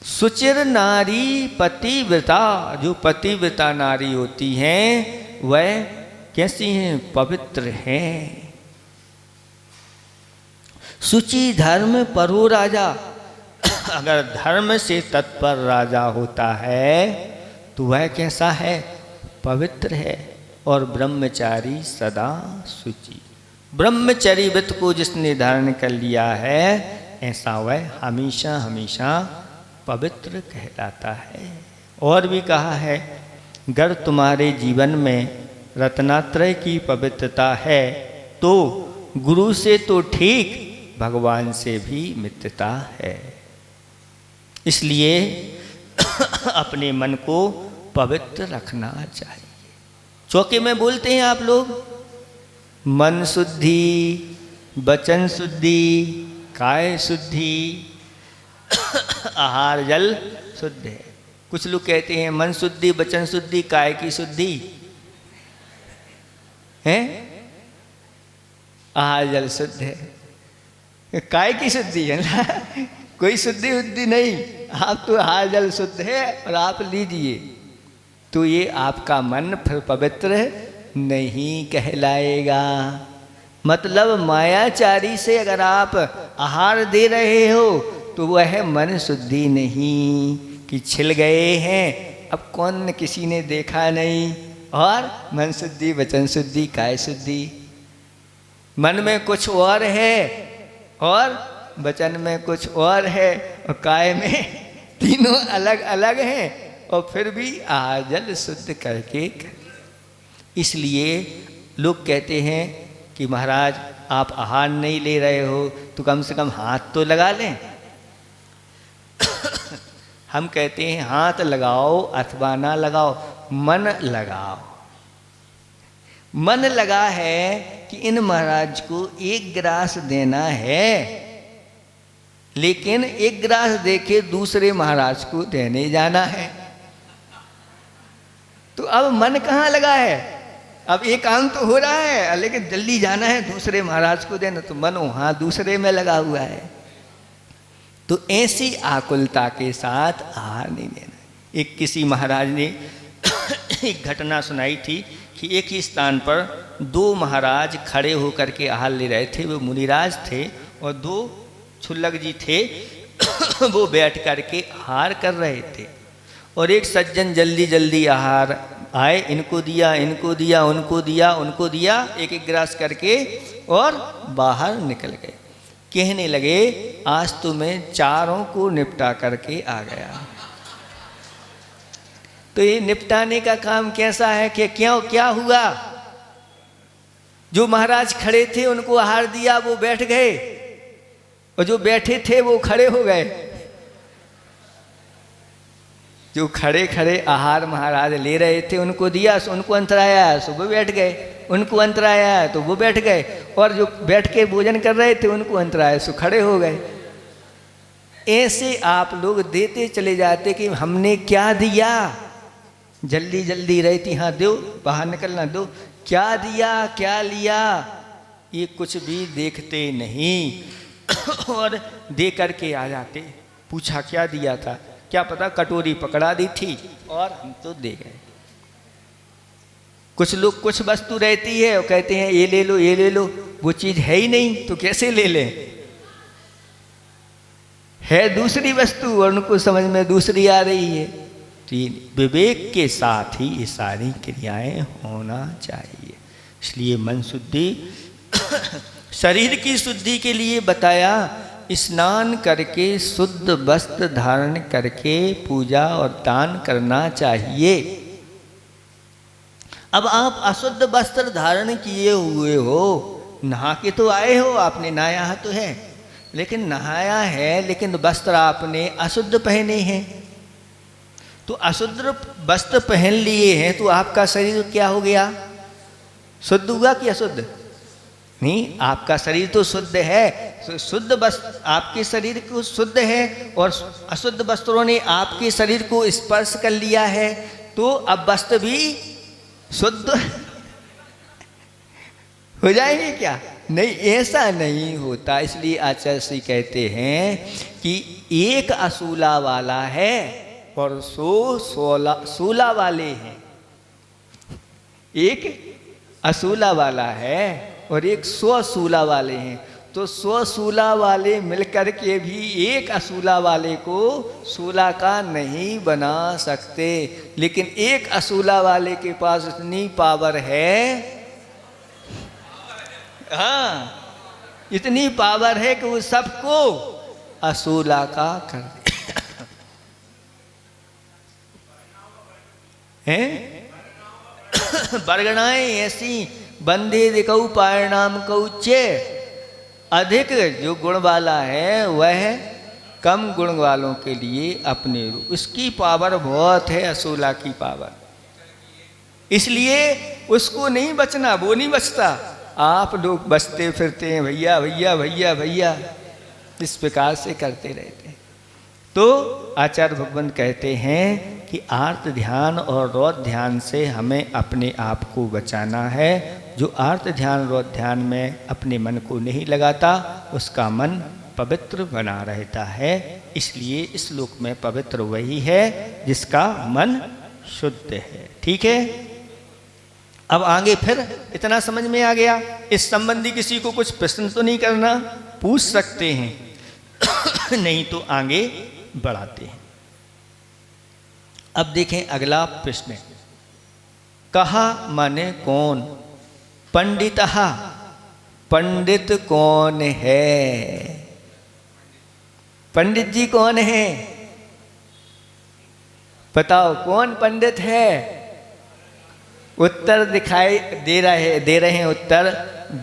सुचिर नारी पतिव्रता, जो पतिव्रता नारी होती हैं वह कैसी हैं? पवित्र हैं। शुचि धर्म परु राजा, अगर धर्म से तत्पर राजा होता है तो वह कैसा है? पवित्र है। और ब्रह्मचारी सदा शुचि, ब्रह्मचर्य व्रत को जिसने धारण कर लिया है ऐसा वह हमेशा हमेशा पवित्र कहलाता है। और भी कहा है, अगर तुम्हारे जीवन में रत्नात्रय की पवित्रता है तो गुरु से तो ठीक, भगवान से भी मित्रता है। इसलिए अपने मन को पवित्र रखना चाहिए। चौके में बोलते हैं आप लोग, मन शुद्धि, वचन शुद्धि, काय शुद्धि, आहार जल शुद्ध है। कुछ लोग कहते हैं मन शुद्धि, वचन शुद्धि, काय की शुद्धि है, आहार जल शुद्ध है। काय की शुद्धि है ना, कोई शुद्धि उद्धि नहीं। आप तो आहार जल शुद्ध है और आप लीजिए, तो ये आपका मन फिर पवित्र नहीं कहलाएगा। मतलब मायाचारी से अगर आप आहार दे रहे हो तो वह मन शुद्धि नहीं कि छिल गए हैं, अब कौन किसी ने देखा नहीं, और मन शुद्धि, वचन शुद्धि, काय शुद्धि। मन में कुछ और है और वचन में कुछ और है और काय में, तीनों अलग अलग हैं और फिर भी आहार जल शुद्ध करके। इसलिए लोग कहते हैं कि महाराज आप आहार नहीं ले रहे हो तो कम से कम हाथ तो लगा लें। हम कहते हैं हाथ लगाओ अथवा ना लगाओ, मन लगाओ। मन लगा है कि इन महाराज को एक गिलास देना है, लेकिन एक गिलास देके दूसरे महाराज को देने जाना है। तो अब मन कहाँ लगा है? अब एक काम तो हो रहा है लेकिन जल्दी जाना है दूसरे महाराज को देना, तो मन वहाँ दूसरे में लगा हुआ है। तो ऐसी आकुलता के साथ आहार नहीं देना। एक किसी महाराज ने एक घटना सुनाई थी कि एक ही स्थान पर दो महाराज खड़े होकर के आहार ले रहे थे। वो मुनिराज थे और दो छुल्लक जी थे वो बैठ करके आहार कर रहे थे। और एक सज्जन जल्दी जल्दी आहार आए, इनको दिया, इनको दिया, उनको दिया, उनको दिया, एक एक गिलास करके और बाहर निकल गए। कहने लगे आज तो मैं चारों को निपटा करके आ गया। तो ये निपटाने का काम कैसा है कि क्यों क्या हुआ? जो महाराज खड़े थे उनको आहार दिया, वो बैठ गए, और जो बैठे थे वो खड़े हो गए। जो खड़े खड़े आहार महाराज ले रहे थे उनको दिया, सो उनको अंतराया, सो वो बैठ गए। उनको अंतराया तो वो बैठ गए, और जो बैठ के भोजन कर रहे थे उनको अंतराया, सो खड़े हो गए। ऐसे आप लोग देते चले जाते कि हमने क्या दिया, जल्दी जल्दी रहती, हाँ दो, बाहर निकलना दो, क्या दिया क्या लिया, ये कुछ भी देखते नहीं और दे करके आ जाते। पूछा क्या दिया था, क्या पता कटोरी पकड़ा दी थी और हम तो दे गए। कुछ लोग कुछ वस्तु रहती है और कहते हैं ये ले लो ये ले लो, वो चीज़ है ही नहीं तो कैसे ले लें, है दूसरी वस्तु और उनको समझ में दूसरी आ रही है। तो विवेक के साथ ही ये सारी क्रियाएं होना चाहिए। इसलिए मन शुद्धि शरीर की शुद्धि के लिए बताया, स्नान करके शुद्ध वस्त्र धारण करके पूजा और दान करना चाहिए। अब आप अशुद्ध वस्त्र धारण किए हुए हो, नहा के तो आए हो, आपने नहाया तो है, लेकिन नहाया है लेकिन वस्त्र आपने अशुद्ध पहने हैं, तो अशुद्ध वस्त्र पहन लिए हैं तो आपका शरीर क्या हो गया, शुद्ध हुआ कि अशुद्ध? नहीं, आपका शरीर तो शुद्ध है, शुद्ध वस्त्र आपके शरीर को शुद्ध है, और अशुद्ध वस्त्रों ने आपके शरीर को स्पर्श कर लिया है, तो अब वस्त्र भी शुद्ध हो जाएंगे क्या? नहीं, ऐसा नहीं होता। इसलिए आचार्य श्री कहते हैं कि एक असूला वाला है और 100 सूला वाले हैं। एक असूला वाला है और एक 100 सूला वाले हैं, तो 100 सूला वाले मिलकर के भी एक असूला वाले को सूला का नहीं बना सकते। लेकिन एक असूला वाले के पास इतनी पावर है, हाँ, इतनी पावर है कि वो सबको असूला का कर दे। हैं बरगणाएं ऐसी बंदे दिकऊ पारणाम कौचे, अधिक जो गुण वाला है वह कम गुण वालों के लिए अपने रूप, उसकी पावर बहुत है असूला की पावर, इसलिए उसको नहीं बचना, वो नहीं बचता। आप लोग बचते फिरते हैं भैया भैया भैया भैया, इस प्रकार से करते रहते हैं। तो आचार्य भगवंत कहते हैं कि आर्त ध्यान और रौद्र ध्यान से हमें अपने आप को बचाना है। जो आर्त ध्यान रौद्र ध्यान में अपने मन को नहीं लगाता उसका मन पवित्र बना रहता है। इसलिए इस लोक में पवित्र वही है जिसका मन शुद्ध है। ठीक है, अब आगे फिर इतना समझ में आ गया। इस संबंधी किसी को कुछ प्रश्न तो नहीं करना, पूछ सकते हैं नहीं तो आगे बढ़ाते हैं। अब देखें अगला प्रश्न, कहा माने कौन, पंडितहा, पंडित कौन है? पंडित जी कौन है? बताओ कौन पंडित है? उत्तर दिखाई दे रहे हैं उत्तर,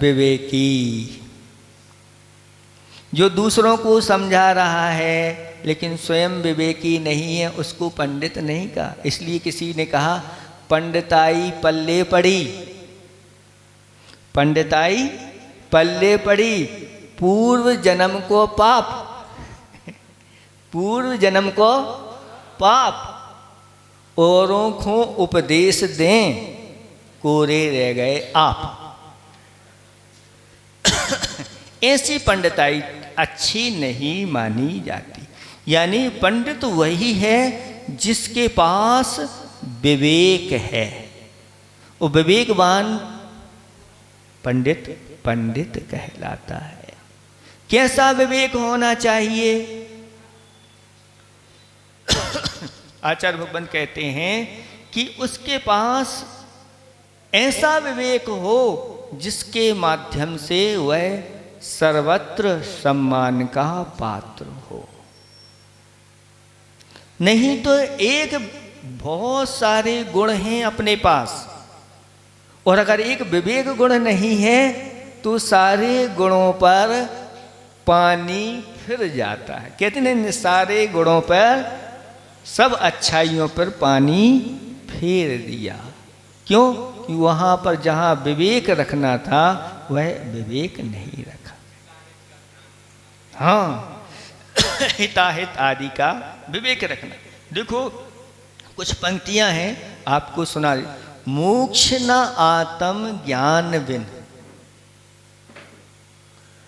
विवेकी, जो दूसरों को समझा रहा है लेकिन स्वयं विवेकी नहीं है, उसको पंडित नहीं कहा। इसलिए किसी ने कहा पंडिताई पल्ले पड़ी, पंडिताई पल्ले पड़ी, पूर्व जन्म को पाप, पूर्व जन्म को पाप, औरों को उपदेश दें, कोरे रह गए आप। ऐसी पंडिताई अच्छी नहीं मानी जाती। यानी पंडित वही है जिसके पास विवेक है, वो विवेकवान पंडित पंडित कहलाता है। कैसा विवेक होना चाहिए? आचार्य भगवंत कहते हैं कि उसके पास ऐसा विवेक हो जिसके माध्यम से वह सर्वत्र सम्मान का पात्र हो। नहीं तो एक बहुत सारे गुण हैं अपने पास, और अगर एक विवेक गुण नहीं है तो सारे गुणों पर पानी फिर जाता है। कहते हैं सारे गुणों पर, सब अच्छाइयों पर पानी फेर दिया। क्यों? कि वहाँ पर जहाँ विवेक रखना था वह विवेक नहीं रखा। हाँ, हिताहित आदि का विवेक रखना। देखो कुछ पंक्तियां हैं, आपको सुना। मोक्ष न आत्म ज्ञान बिन,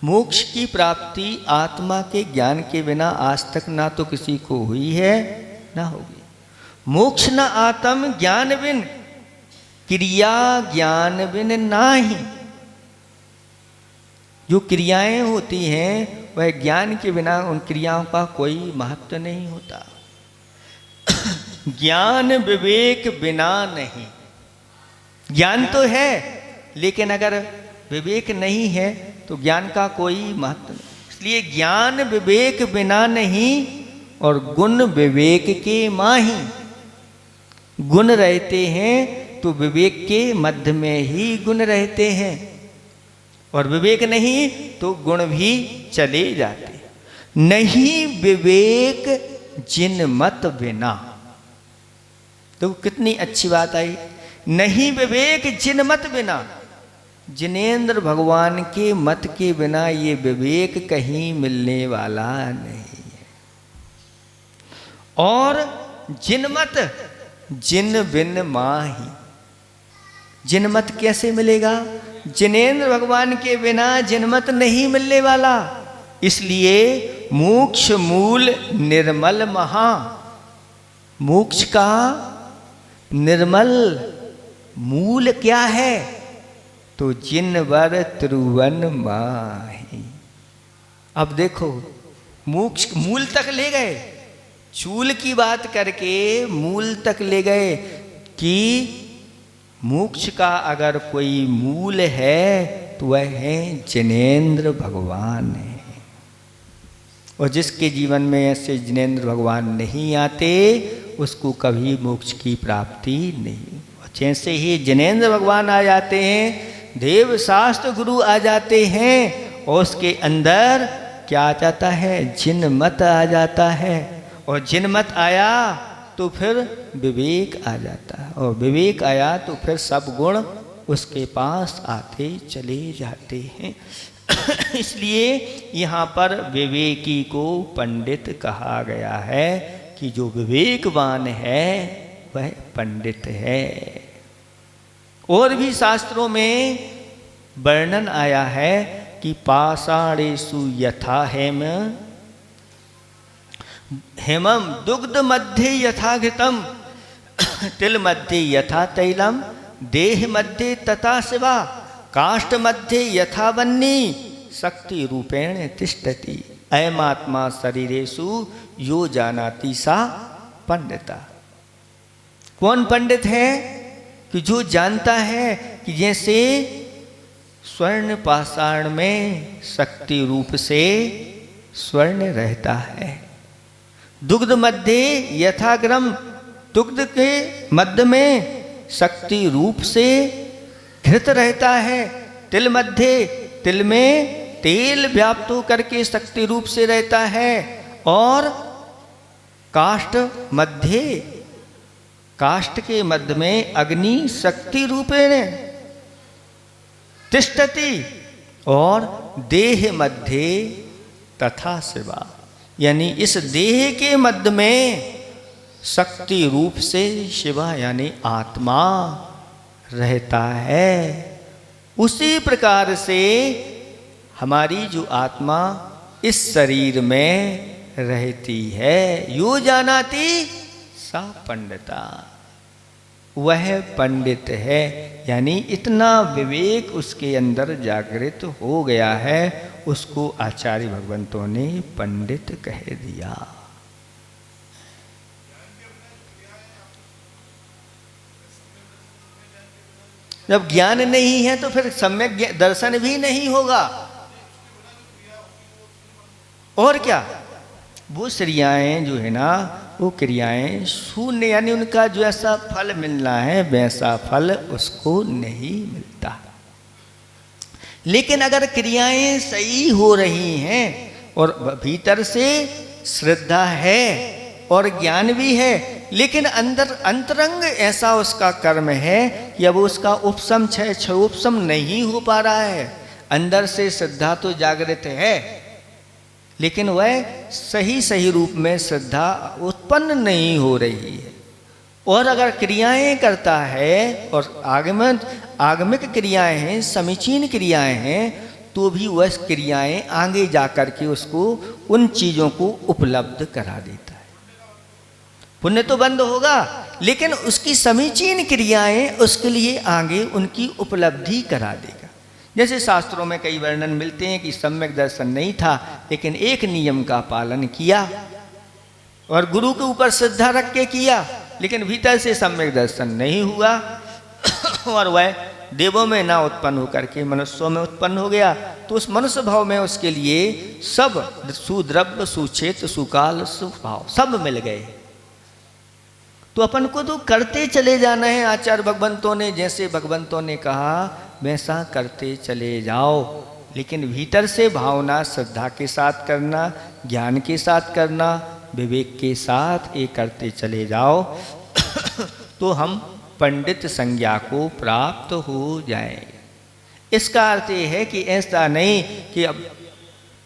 मोक्ष की प्राप्ति आत्मा के ज्ञान के बिना आज तक ना तो किसी को हुई है ना होगी। मोक्ष न आत्म ज्ञान बिन, क्रिया ज्ञान बिन नाही। जो क्रियाएं होती हैं वह ज्ञान के बिना उन क्रियाओं का कोई महत्व नहीं होता। ज्ञान विवेक बिना नहीं। ज्ञान तो है, लेकिन अगर विवेक नहीं है तो ज्ञान का कोई महत्व नहीं। इसलिए ज्ञान विवेक बिना नहीं, और गुण विवेक के माही। गुण रहते हैं तो विवेक के मध्य में ही गुण रहते हैं, और विवेक नहीं तो गुण भी चले जाते। नहीं विवेक जिन मत बिना। तो कितनी अच्छी बात आई। नहीं विवेक जिन मत बिना, जिनेंद्र भगवान के मत के बिना ये विवेक कहीं मिलने वाला नहीं है। और जिन मत, जिन बिन माही। जिन मत कैसे मिलेगा? जिनेंद्र भगवान के बिना जिनमत नहीं मिलने वाला। इसलिए मोक्ष मूल निर्मल महा। मोक्ष का निर्मल मूल क्या है? तो जिनवर त्रिभुवन माही। अब देखो, मोक्ष मूल तक ले गए, चूल की बात करके मूल तक ले गए कि मोक्ष का अगर कोई मूल है तो वह है जिनेंद्र भगवान है। और जिसके जीवन में ऐसे जिनेंद्र भगवान नहीं आते उसको कभी मोक्ष की प्राप्ति नहीं। और जैसे ही जिनेंद्र भगवान आ जाते हैं, देव शास्त्र गुरु आ जाते हैं, और उसके अंदर क्या आ जाता है? जिनमत आ जाता है। और जिनमत आया तो फिर विवेक आ जाता है, और विवेक आया तो फिर सब गुण उसके पास आते चले जाते हैं। इसलिए यहाँ पर विवेकी को पंडित कहा गया है कि जो विवेकवान है वह पंडित है। और भी शास्त्रों में वर्णन आया है कि पाषाणेषु यथा हेम, हेमम दुग्ध मध्ये यथा घृतम, तिल मध्ये यथा तैलम, देह मध्ये तथा शिवा, काष्ठ मध्ये यथा वन्नी, शक्ति रूपेण तिष्ठति, अयमात्मा शरीरेषु यो जानाति सा पंडिता। कौन पंडित है? कि जो जानता है कि जैसे स्वर्ण पाषाण में शक्ति रूप से स्वर्ण रहता है, दुग्ध मध्य यथाग्रम, दुग्ध के मध्य में शक्ति रूप से घृत रहता है, तिल मध्य, तिल में तेल व्याप्त होकर के शक्ति रूप से रहता है, और काष्ठ मध्य, काष्ठ के मध्य में अग्नि शक्ति रूपेण तिष्ठति, और देह मध्य तथा शिवा, यानी इस देह के मध्य में शक्ति रूप से शिवा यानी आत्मा रहता है। उसी प्रकार से हमारी जो आत्मा इस शरीर में रहती है, यो जानाति सा पंडिता, वह पंडित है। यानी इतना विवेक उसके अंदर जागृत हो गया है, उसको आचार्य भगवंतों ने पंडित कह दिया। जब ज्ञान नहीं है तो फिर सम्यक दर्शन भी नहीं होगा। और क्या, वो श्रियाएं जो है ना वो क्रियाएं शून्य, यानी उनका जो ऐसा फल मिलना है वैसा फल उसको नहीं मिलता। लेकिन अगर क्रियाएं सही हो रही हैं और भीतर से श्रद्धा है और ज्ञान भी है, लेकिन अंदर अंतरंग ऐसा उसका कर्म है कि अब उसका उपशम क्षयोपशम नहीं हो पा रहा है। अंदर से श्रद्धा तो जागृत है, लेकिन वह सही रूप में श्रद्धा उत्पन्न नहीं हो रही है। और अगर क्रियाएं करता है और आगमिक क्रियाएं हैं, समीचीन क्रियाएं हैं, तो भी वह क्रियाएं आगे जाकर के उसको उन चीज़ों को उपलब्ध करा देता है। पुण्य तो बंद होगा, लेकिन उसकी समीचीन क्रियाएं उसके लिए आगे उनकी उपलब्धि करा देगा। जैसे शास्त्रों में कई वर्णन मिलते हैं कि सम्यक दर्शन नहीं था, लेकिन एक नियम का पालन किया और गुरु के ऊपर श्रद्धा रख के किया, लेकिन भीतर से सम्यक दर्शन नहीं हुआ और वह देवों में ना उत्पन्न होकर के मनुष्यों में उत्पन्न हो गया। तो उस मनुष्य भाव में उसके लिए सब सुद्रव्य, सुक्षेत्र, सुकाल, सुभाव सब मिल गए। तो अपन को तो करते चले जाना है। आचार्य भगवंतों ने जैसे भगवंतों ने कहा वैसा करते चले जाओ, लेकिन भीतर से भावना श्रद्धा के साथ करना, ज्ञान के साथ करना, विवेक के साथ ये करते चले जाओ तो हम पंडित संज्ञा को प्राप्त हो जाएंगे। इसका अर्थ ये है कि ऐसा नहीं कि अब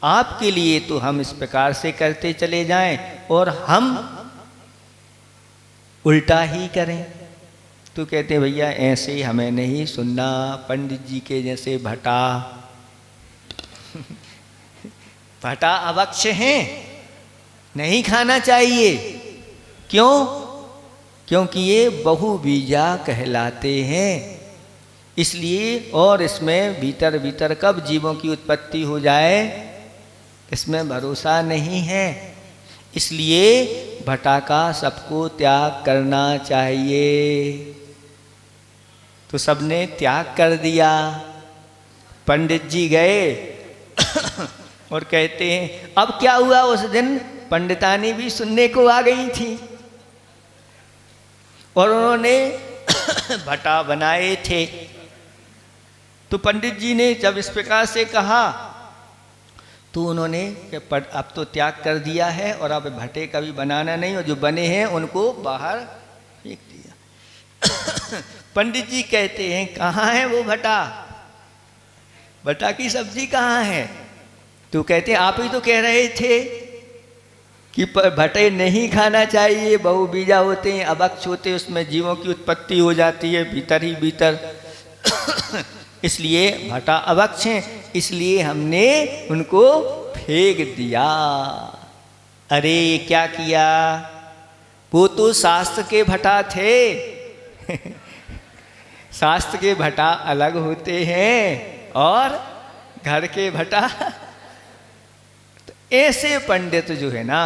आपके लिए तो हम इस प्रकार से करते चले जाएं और हम उल्टा ही करें। तो कहते हैं भैया ऐसे हमें नहीं सुनना, पंडित जी के जैसे भटा भटा अवक्ष हैं, नहीं खाना चाहिए। क्यों? क्योंकि ये बहुबीजा कहलाते हैं, इसलिए। और इसमें भीतर भीतर कब जीवों की उत्पत्ति हो जाए इसमें भरोसा नहीं है। इसलिए भटा का सबको त्याग करना चाहिए। तो सबने त्याग कर दिया। पंडित जी गए और कहते हैं अब क्या हुआ, उस दिन पंडितानी भी सुनने को आ गई थी और उन्होंने भटा बनाए थे। तो पंडित जी ने जब इस प्रकार से कहा तो उन्होंने अब तो त्याग कर दिया है और अब भटे का भी बनाना नहीं, और जो बने हैं उनको बाहर फेंक दिया। पंडित जी कहते हैं कहाँ है वो भटा, भटा की सब्जी कहाँ है? तो कहते हैं आप ही तो कह रहे थे कि भटे नहीं खाना चाहिए, बहुबीजा होते हैं, अभक्ष होते, उसमें जीवों की उत्पत्ति हो जाती है भीतर ही भीतर। इसलिए भटा अभक्ष हैं, इसलिए हमने उनको फेंक दिया। अरे क्या किया, वो तो शास्त्र के भटा थे। शास्त्र के भटा अलग होते हैं और घर के भटा। तो ऐसे पंडित जो है ना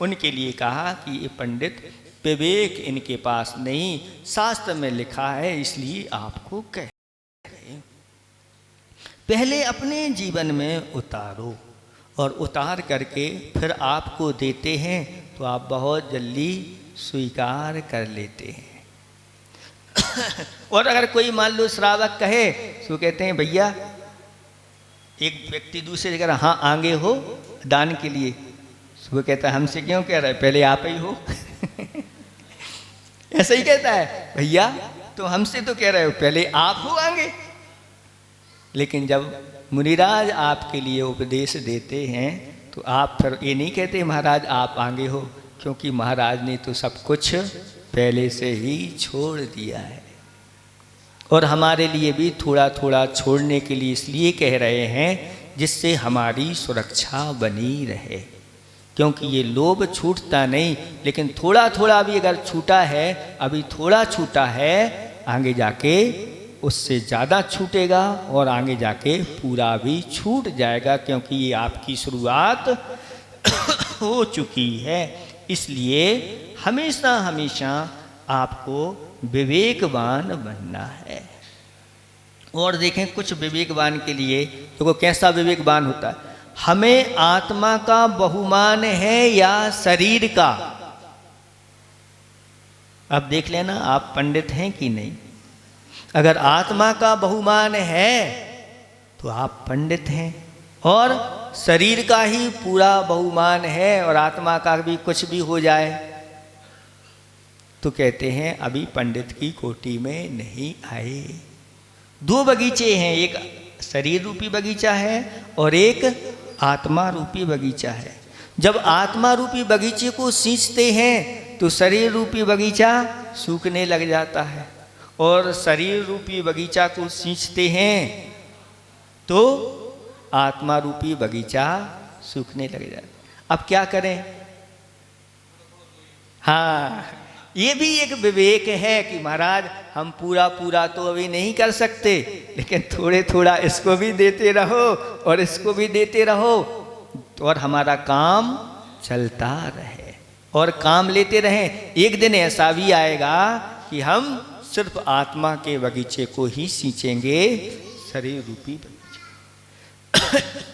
उनके लिए कहा कि ये पंडित विवेक इनके पास नहीं, शास्त्र में लिखा है, इसलिए आपको कह रहे। पहले अपने जीवन में उतारो और उतार करके फिर आपको देते हैं तो आप बहुत जल्दी स्वीकार कर लेते हैं। और अगर कोई मान लो श्रावक कहे तो कहते हैं भैया, एक व्यक्ति दूसरे जगह हाँ आगे हो दान के लिए, वो कहता है हमसे क्यों कह रहा है, पहले आप ही हो। ऐसा ही कहता है भैया, तो हमसे तो कह रहे हो, पहले आप हो आगे। लेकिन जब मुनिराज आपके लिए उपदेश देते हैं तो आप फिर ये नहीं कहते महाराज आप आगे हो, क्योंकि महाराज ने तो सब कुछ पहले से ही छोड़ दिया है। और हमारे लिए भी थोड़ा थोड़ा छोड़ने के लिए इसलिए कह रहे हैं जिससे हमारी सुरक्षा बनी रहे, क्योंकि ये लोभ छूटता नहीं, लेकिन थोड़ा थोड़ा भी अगर छूटा है, अभी थोड़ा छूटा है, आगे जाके उससे ज़्यादा छूटेगा और आगे जाके पूरा भी छूट जाएगा, क्योंकि ये आपकी शुरुआत हो चुकी है। इसलिए हमेशा हमेशा आपको विवेकवान बनना है। और देखें कुछ विवेकवान के लिए, तो कैसा विवेकवान होता है, हमें आत्मा का बहुमान है या शरीर का? अब देख लेना आप पंडित हैं कि नहीं। अगर आत्मा का बहुमान है तो आप पंडित हैं, और शरीर का ही पूरा बहुमान है और आत्मा का भी कुछ भी हो जाए तो कहते हैं अभी पंडित की कोटि में नहीं आए। दो बगीचे हैं, एक शरीर रूपी बगीचा है और एक आत्मा रूपी बगीचा है। जब आत्मा रूपी बगीचे को सींचते हैं तो शरीर रूपी बगीचा सूखने लग जाता है, और शरीर रूपी बगीचा को सींचते हैं तो आत्मा रूपी बगीचा सूखने लग जाता है। अब क्या करें? हाँ, ये भी एक विवेक है कि महाराज हम पूरा पूरा तो अभी नहीं कर सकते, लेकिन थोड़े थोड़ा इसको भी देते रहो और इसको भी देते रहो, और हमारा काम चलता रहे और काम लेते रहें। एक दिन ऐसा भी आएगा कि हम सिर्फ आत्मा के बगीचे को ही सींचेंगे, शरीर रूपी बगीचे।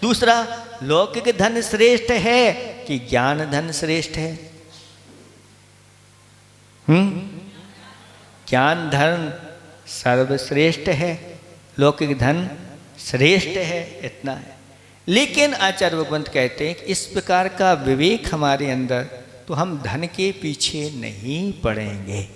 दूसरा, लौकिक धन श्रेष्ठ है कि ज्ञान धन श्रेष्ठ है? ज्ञान धन सर्वश्रेष्ठ है, लौकिक धन श्रेष्ठ है, इतना है। लेकिन आचार्य भगवंत कहते हैं कि इस प्रकार का विवेक हमारे अंदर, तो हम धन के पीछे नहीं पड़ेंगे।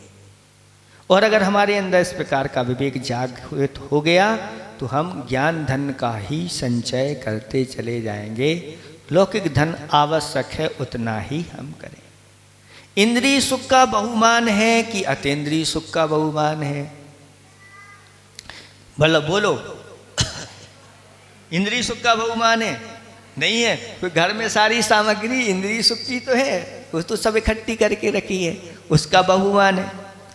और अगर हमारे अंदर इस प्रकार का विवेक जागृत हो गया तो हम ज्ञान धन का ही संचय करते चले जाएंगे। लौकिक धन आवश्यक है, उतना ही हम करें। इंद्रिय सुख का बहुमान है कि अतीन्द्रिय सुख का बहुमान है? बोलो। इंद्रिय सुख का बहुमान है? नहीं है। तो घर में सारी सामग्री इंद्रिय सुख की तो है, वो तो सब इकट्ठी करके रखी है, उसका बहुमान है।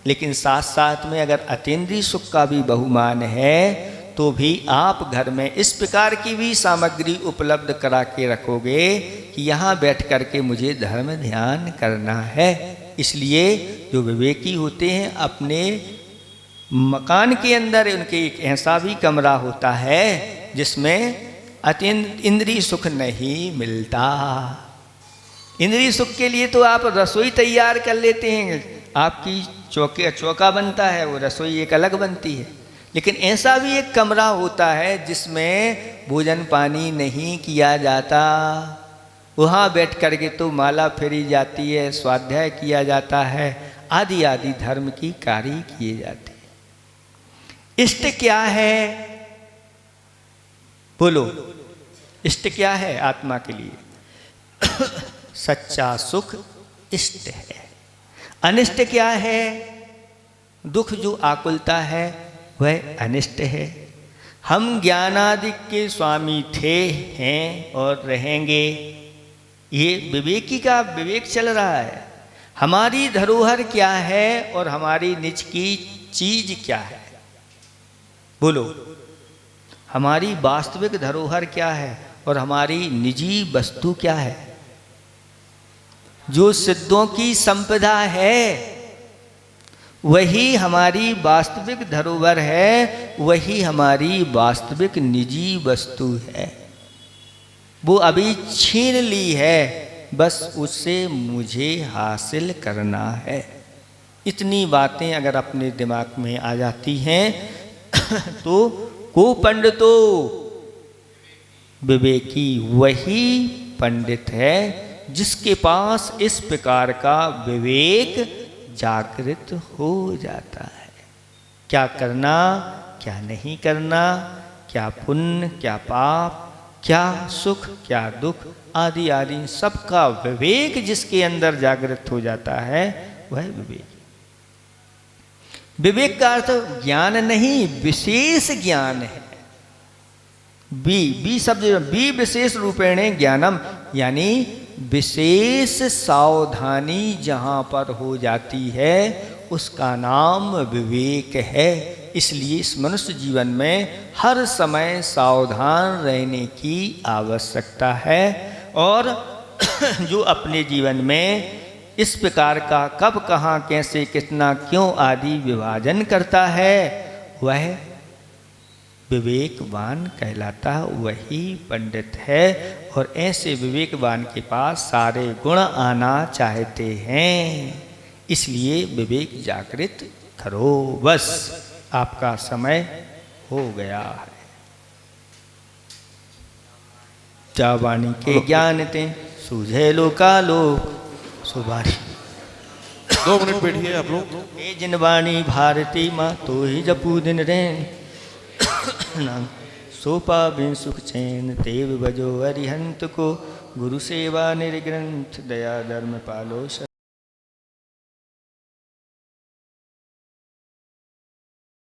लेकिन साथ साथ में अगर अतीन्द्रिय सुख का भी बहुमान है तो भी आप घर में इस प्रकार की भी सामग्री उपलब्ध करा के रखोगे कि यहाँ बैठ कर के मुझे धर्म ध्यान करना है। इसलिए जो विवेकी होते हैं अपने मकान के अंदर उनके एक ऐसा भी कमरा होता है जिसमें इंद्रिय सुख नहीं मिलता। इंद्रिय सुख के लिए तो आप रसोई तैयार कर लेते हैं, आपकी चौका बनता है, वो रसोई एक अलग बनती है। लेकिन ऐसा भी एक कमरा होता है जिसमें भोजन पानी नहीं किया जाता, वहाँ बैठ कर के तो माला फेरी जाती है, स्वाध्याय किया जाता है, आदि आदि धर्म की कार्य किए जाते हैं। इष्ट क्या है? बोलो, इष्ट क्या है आत्मा के लिए? सच्चा सुख इष्ट है। अनिष्ट क्या है? दुख जो आकुलता है वह अनिष्ट है। हम ज्ञानादि के स्वामी थे, हैं और रहेंगे, ये विवेकी का विवेक चल रहा है। हमारी धरोहर क्या है और हमारी निज की चीज क्या है? बोलो, हमारी वास्तविक धरोहर क्या है और हमारी निजी वस्तु क्या है? जो सिद्धों की संपदा है वही हमारी वास्तविक धरोहर है, वही हमारी वास्तविक निजी वस्तु है। वो अभी छीन ली है, बस उससे मुझे हासिल करना है। इतनी बातें अगर अपने दिमाग में आ जाती हैं तो को पंडितो विवेकी वही पंडित है जिसके पास इस प्रकार का विवेक जागृत हो जाता है। क्या करना, क्या नहीं करना, क्या पुण्य, क्या पाप, क्या सुख, क्या दुख, आदि आदि सबका विवेक जिसके अंदर जागृत हो जाता है वह विवेक। विवेक का अर्थ ज्ञान नहीं, विशेष ज्ञान है। बी शब्द, बी विशेष रूपेण ज्ञानम, यानी विशेष सावधानी जहाँ पर हो जाती है उसका नाम विवेक है। इसलिए इस मनुष्य जीवन में हर समय सावधान रहने की आवश्यकता है, और जो अपने जीवन में इस प्रकार का कब, कहाँ, कैसे, कितना, क्यों आदि विभाजन करता है वह विवेकवान कहलाता वही पंडित है। और ऐसे विवेकवान के पास सारे गुण आना चाहते हैं, इसलिए विवेक जागृत करो। बस आपका समय हो गया है। जा वाणी के ज्ञान ते सूझे लोकालोक सुबारी। 2 मिनट बैठिए आप लोग। हे जिन वाणी भारती माँ तो ही जपू दिन रैन सोपा बिन सुख चैन तेव बजो अरिहंत को गुरु सेवा निर्ग्रंथ दया धर्म पालो।